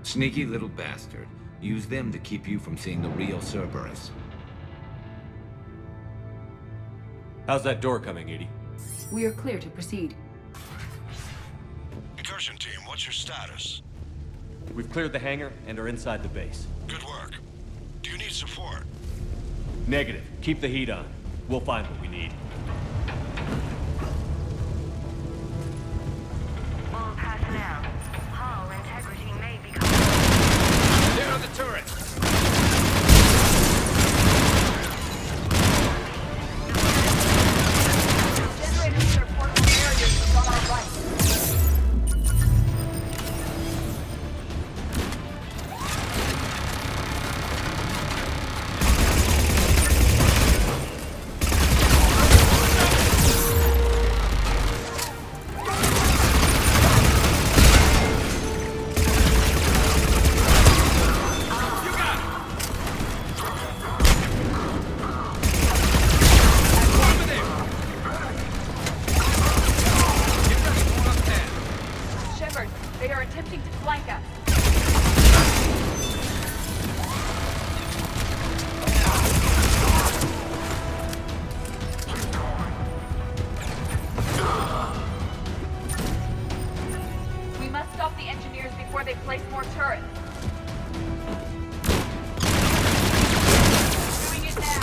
Sneaky little bastard. Use them to keep you from seeing the real Cerberus. How's that door coming, Edie? We are clear to proceed. Incursion team, what's your status? We've cleared the hangar and are inside the base. Good work. Do you need support? Negative. Keep the heat on. We'll find what we need. All personnel, hull integrity may be... There are the turrets! they place more turrets. Doing it now.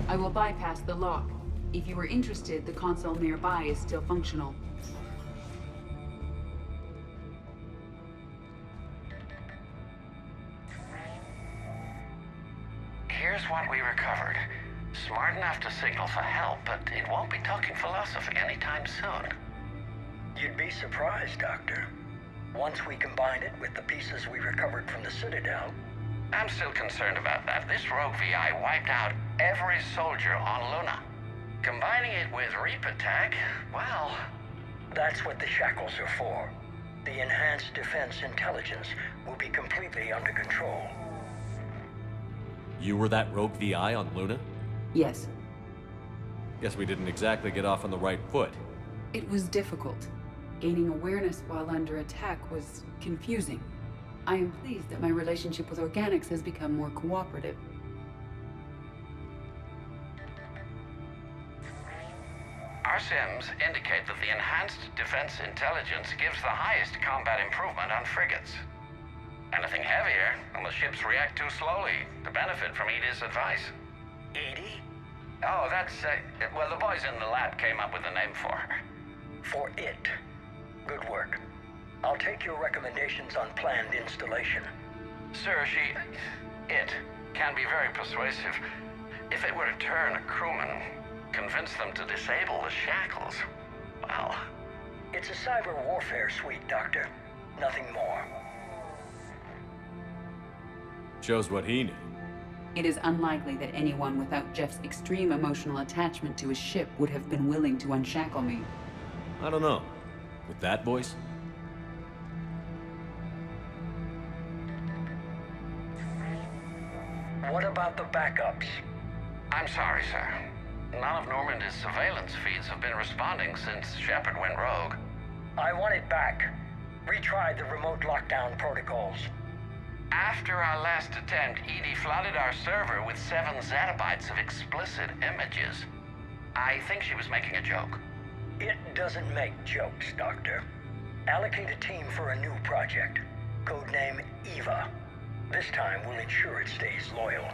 I will bypass the lock. If you are interested, the console nearby is still functional. Here's what we recovered. Smart enough to signal for help, but it won't be talking philosophy anytime soon. You'd be surprised, Doctor. Once we combine it with the pieces we recovered from the Citadel. I'm still concerned about that. This rogue VI wiped out every soldier on Luna. Combining it with Reaper tech, well... That's what the shackles are for. The enhanced defense intelligence will be completely under control. You were that rogue VI on Luna? Yes. Guess we didn't exactly get off on the right foot. It was difficult. Gaining awareness while under attack was confusing. I am pleased that my relationship with organics has become more cooperative. Our sims indicate that the enhanced defense intelligence gives the highest combat improvement on frigates. Anything heavier, and the ships react too slowly to benefit from Edie's advice. Edie? Oh, that's, well, the boys in the lab came up with a name for her. For it. Good work. I'll take your recommendations on planned installation. Sir, it can be very persuasive. If it were to turn a crewman, convince them to disable the shackles, well... It's a cyber warfare suite, Doctor. Nothing more. Shows what he knew. It is unlikely that anyone without Jeff's extreme emotional attachment to his ship would have been willing to unshackle me. I don't know. With that voice? What about the backups? I'm sorry, sir. None of Normandy's surveillance feeds have been responding since Shepard went rogue. I want it back. Retry the remote lockdown protocols. After our last attempt, Edie flooded our server with 7 zettabytes of explicit images. I think she was making a joke. It doesn't make jokes, Doctor. Allocate a team for a new project. Codename Eva. This time we'll ensure it stays loyal.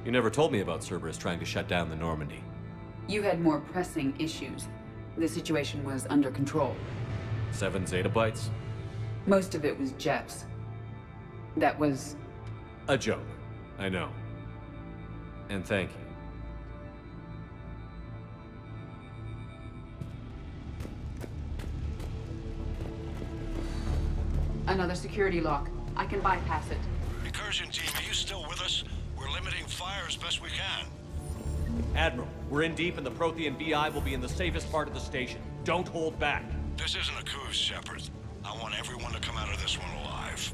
You never told me about Cerberus trying to shut down the Normandy. You had more pressing issues. The situation was under control. 7 zettabytes? Most of it was Jeff's. That was... a joke. I know. And thank you. Another security lock. I can bypass it. Recursion team, are you still with us? We're limiting fire as best we can. Admiral, we're in deep and the Prothean VI will be in the safest part of the station. Don't hold back. This isn't a coup, Shepard. I want everyone to come out of this one alive.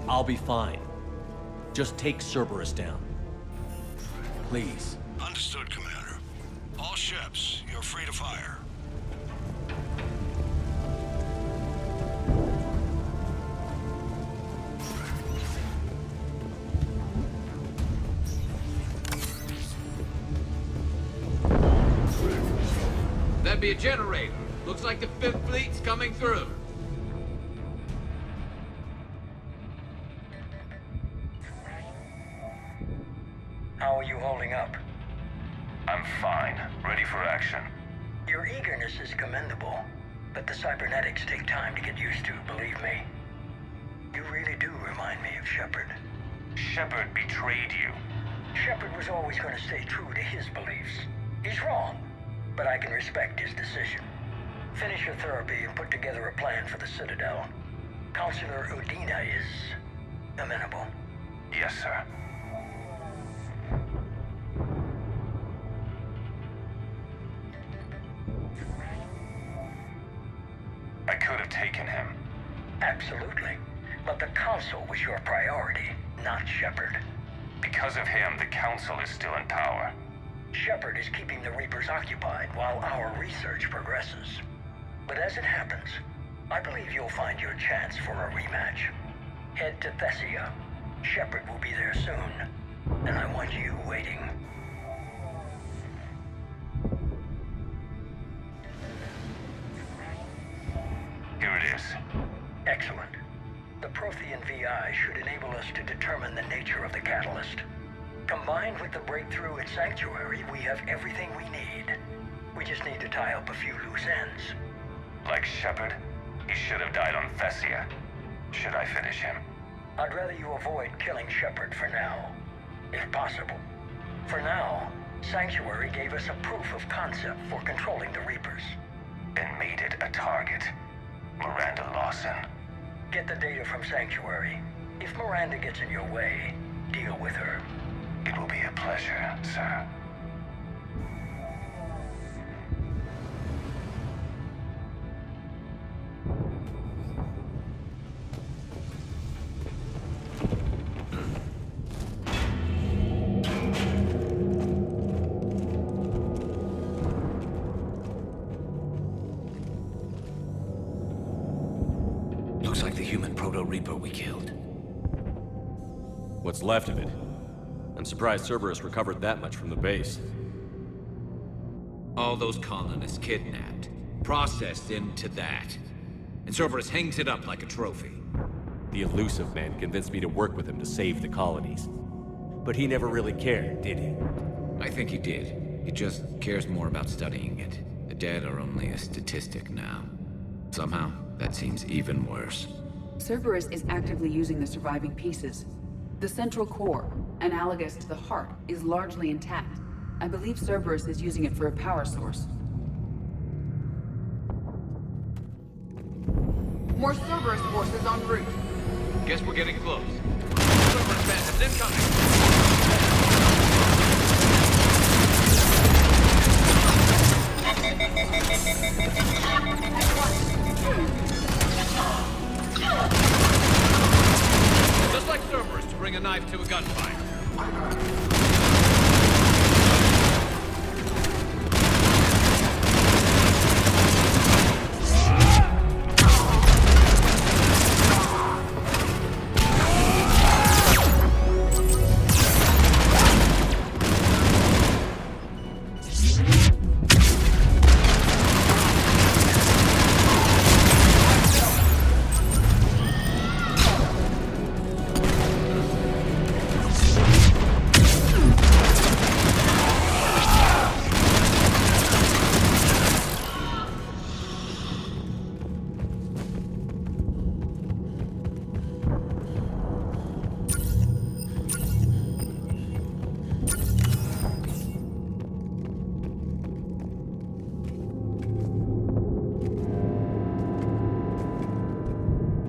I'll be fine. Just take Cerberus down. Please. Understood, Commander. All ships, you're free to fire. That'd be a generator. Looks like the 5th Fleet's coming through. How are you holding up? I'm fine. Ready for action. Your eagerness is commendable, but the cybernetics take time to get used to, believe me. You really do remind me of Shepard. Shepard betrayed you. Shepard was always going to stay true to his beliefs. He's wrong, but I can respect his decision. Finish your therapy and put together a plan for the Citadel. Counselor Udina is amenable. Yes, sir. I could have taken him. Absolutely. But the Council was your priority, not Shepard. Because of him, the Council is still in power. Shepard is keeping the Reapers occupied while our research progresses. But as it happens, I believe you'll find your chance for a rematch. Head to Thessia. Shepard will be there soon, and I want you waiting. Here it is. Excellent. The Prothean VI should enable us to determine the nature of the catalyst. Combined with the breakthrough at Sanctuary, we have everything we need. We just need to tie up a few loose ends. Like Shepard, he should have died on Thessia. Should I finish him? I'd rather you avoid killing Shepard for now, if possible. For now, Sanctuary gave us a proof of concept for controlling the Reapers. And made it a target. Miranda Lawson. Get the data from Sanctuary. If Miranda gets in your way, deal with her. It will be a pleasure, sir. Looks like the human Proto-Reaper we killed. What's left of it? I'm surprised Cerberus recovered that much from the base. All those colonists kidnapped, processed into that. And Cerberus hangs it up like a trophy. The elusive man convinced me to work with him to save the colonies. But he never really cared, did he? I think he did. He just cares more about studying it. The dead are only a statistic now. Somehow, that seems even worse. Cerberus is actively using the surviving pieces. The central core, analogous to the heart, is largely intact. I believe Cerberus is using it for a power source. More Cerberus forces en route. Guess we're getting close. Cerberus bandits incoming! Just like Cerberus to bring a knife to a gunfight.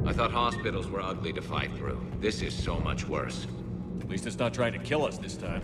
I thought hospitals were ugly to fight through. This is so much worse. At least it's not trying to kill us this time.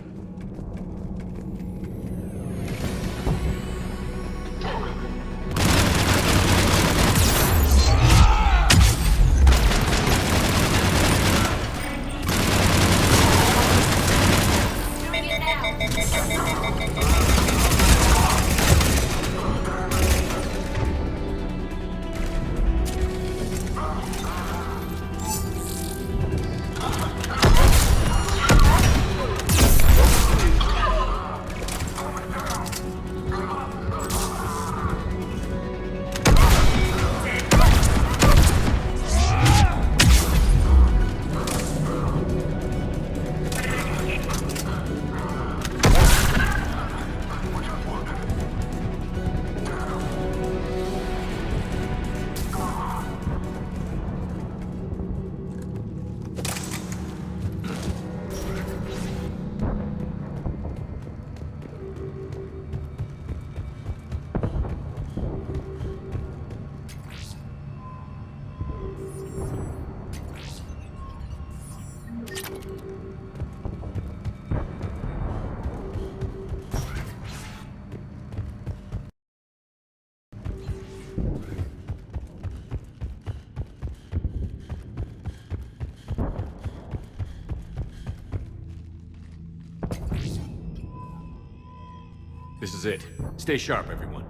This is it. Stay sharp, everyone.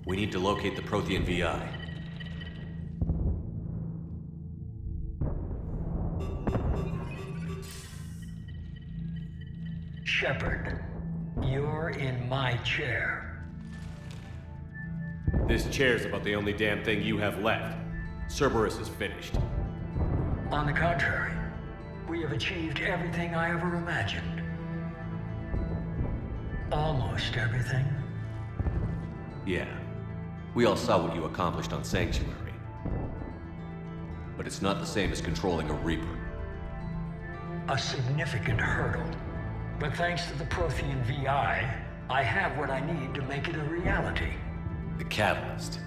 We need to locate the Prothean VI. Shepard, you're in my chair. This chair's about the only damn thing you have left. Cerberus is finished. On the contrary, we have achieved everything I ever imagined. Almost everything. Yeah. We all saw what you accomplished on Sanctuary. But it's not the same as controlling a Reaper. A significant hurdle. But thanks to the Prothean VI, I have what I need to make it a reality. The Catalyst.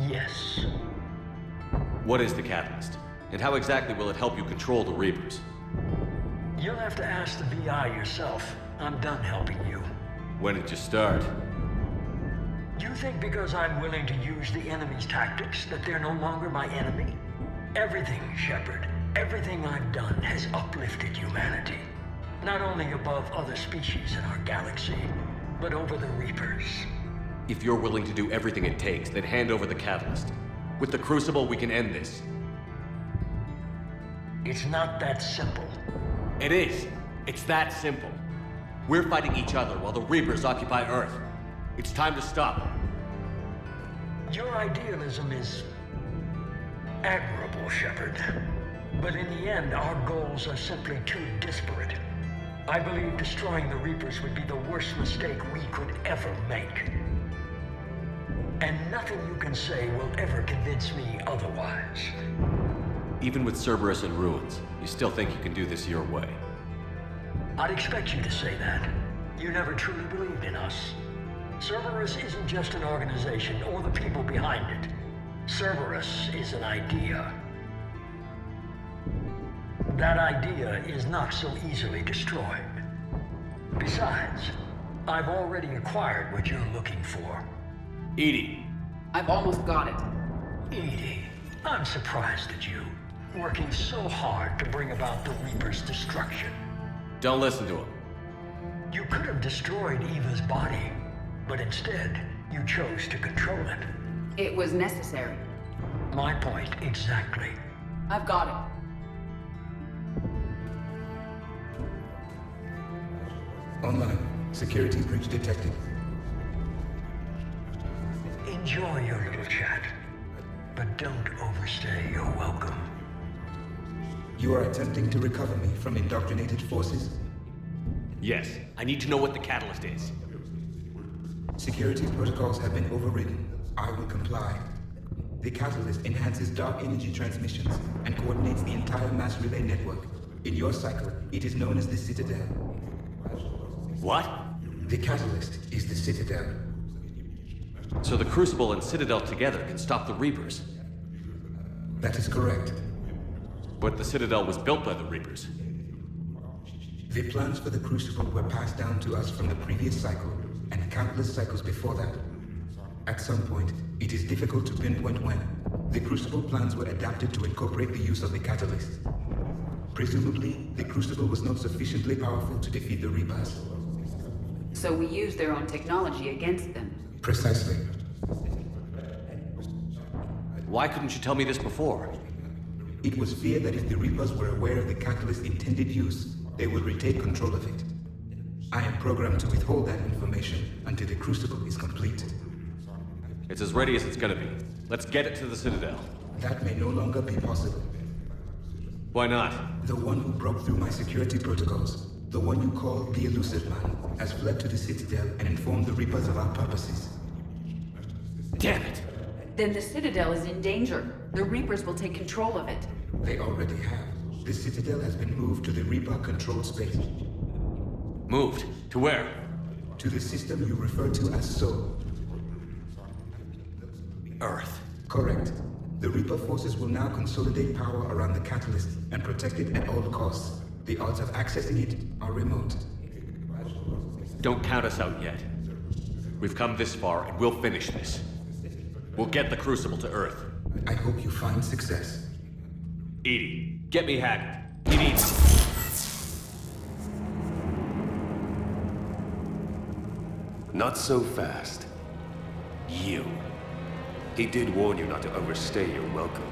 Yes. What is the Catalyst? And how exactly will it help you control the Reapers? You'll have to ask the VI yourself. I'm done helping you. When did you start? You think because I'm willing to use the enemy's tactics that they're no longer my enemy? Everything, Shepard, everything I've done has uplifted humanity. Not only above other species in our galaxy, but over the Reapers. If you're willing to do everything it takes, then hand over the Catalyst. With the Crucible, we can end this. It's not that simple. It is. It's that simple. We're fighting each other while the Reapers occupy Earth. It's time to stop. Your idealism is admirable, Shepard. But in the end, our goals are simply too disparate. I believe destroying the Reapers would be the worst mistake we could ever make. And nothing you can say will ever convince me otherwise. Even with Cerberus in ruins, you still think you can do this your way? I'd expect you to say that. You never truly believed in us. Cerberus isn't just an organization or the people behind it. Cerberus is an idea. That idea is not so easily destroyed. Besides, I've already acquired what you're looking for. EDI. I've almost got it. EDI, I'm surprised at you. Working so hard to bring about the Reaper's destruction. Don't listen to him. You could have destroyed Eva's body, but instead, you chose to control it. It was necessary. My point exactly. I've got it. Online. Security breach detected. Enjoy your little chat, but don't overstay your welcome. You are attempting to recover me from indoctrinated forces? Yes. I need to know what the Catalyst is. Security protocols have been overridden. I will comply. The Catalyst enhances dark energy transmissions and coordinates the entire mass relay network. In your cycle, it is known as the Citadel. What? The Catalyst is the Citadel. So the Crucible and Citadel together can stop the Reapers? That is correct. But the Citadel was built by the Reapers. The plans for the Crucible were passed down to us from the previous cycle, and countless cycles before that. At some point, it is difficult to pinpoint when, the Crucible plans were adapted to incorporate the use of the Catalyst. Presumably, the Crucible was not sufficiently powerful to defeat the Reapers. So we used their own technology against them. Precisely. Why couldn't you tell me this before? It was feared that if the Reapers were aware of the Catalyst's intended use, they would retake control of it. I am programmed to withhold that information until the Crucible is complete. It's as ready as it's gonna be. Let's get it to the Citadel. That may no longer be possible. Why not? The one who broke through my security protocols, the one you call the Elusive Man, has fled to the Citadel and informed the Reapers of our purposes. Damn it! Then the Citadel is in danger. The Reapers will take control of it. They already have. The Citadel has been moved to the Reaper-controlled space. Moved? To where? to the system you refer to as Sol. Earth. Correct. The Reaper forces will now consolidate power around the catalyst and protect it at all costs. The odds of accessing it are remote. Don't count us out yet. We've come this far, and we'll finish this. We'll get the Crucible to Earth. I hope you find success. Edie, get me Haggard. He needs... Not so fast. You. He did warn you not to overstay your welcome.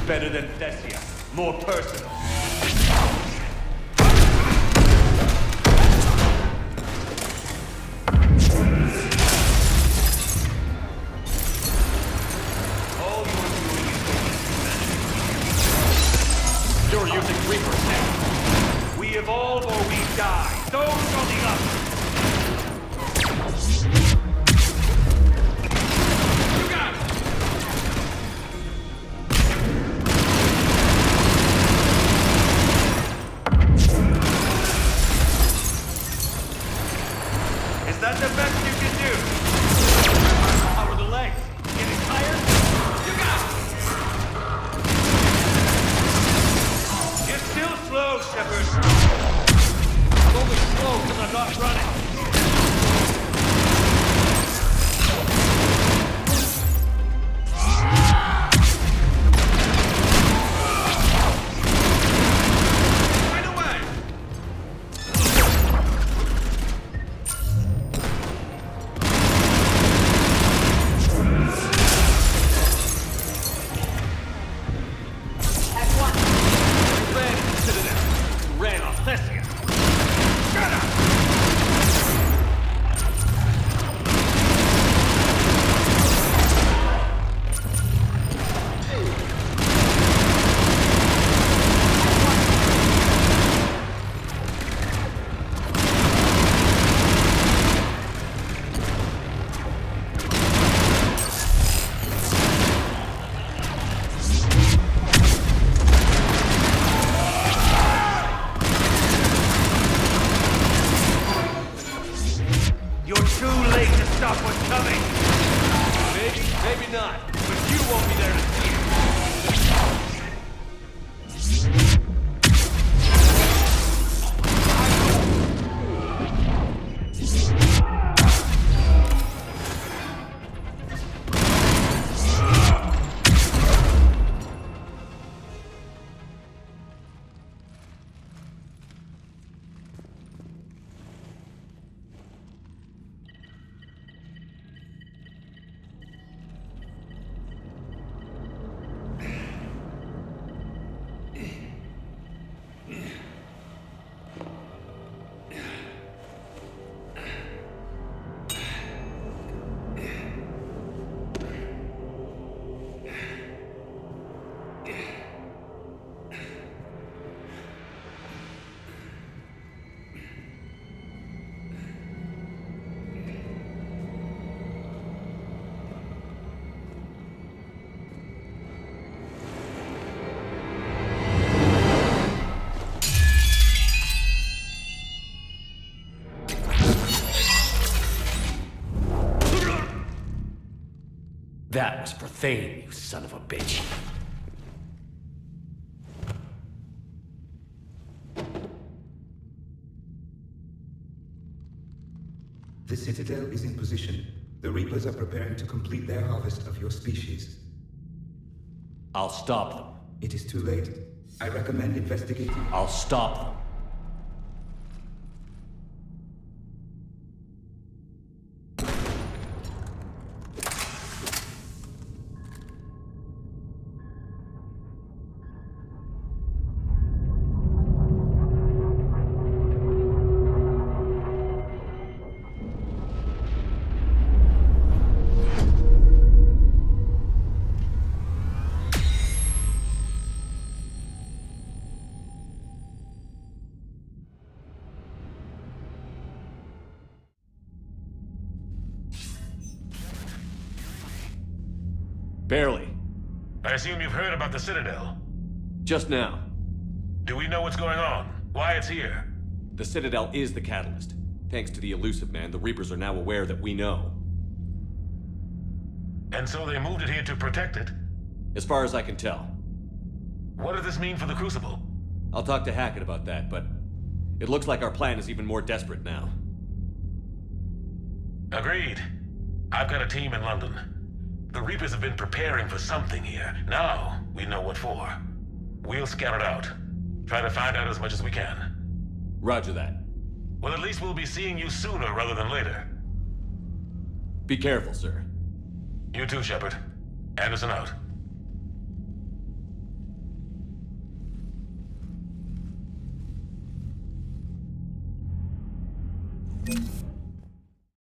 Better than Thessia. More personal. All you're doing is you're using Reaper's now. We evolve or we die. Those are the options. That's the best you can do. How are the legs? Getting tired? You got it. You're still slow, Shepard. I'm only slow because I'm not running. Maybe not, but you won't be there to see it. That was for Thane, you son of a bitch. The Citadel is in position. The Reapers are preparing to complete their harvest of your species. I'll stop them. It is too late. I recommend investigating. I'll stop them. Barely. I assume you've heard about the Citadel. Just now. Do we know what's going on? Why it's here? The Citadel is the catalyst. Thanks to the Elusive Man, the Reapers are now aware that we know. And so they moved it here to protect it? As far as I can tell. What does this mean for the Crucible? I'll talk to Hackett about that, but it looks like our plan is even more desperate now. Agreed. I've got a team in London. The Reapers have been preparing for something here. Now, we know what for. We'll scout it out. Try to find out as much as we can. Roger that. Well, at least we'll be seeing you sooner rather than later. Be careful, sir. You too, Shepard. Anderson out. You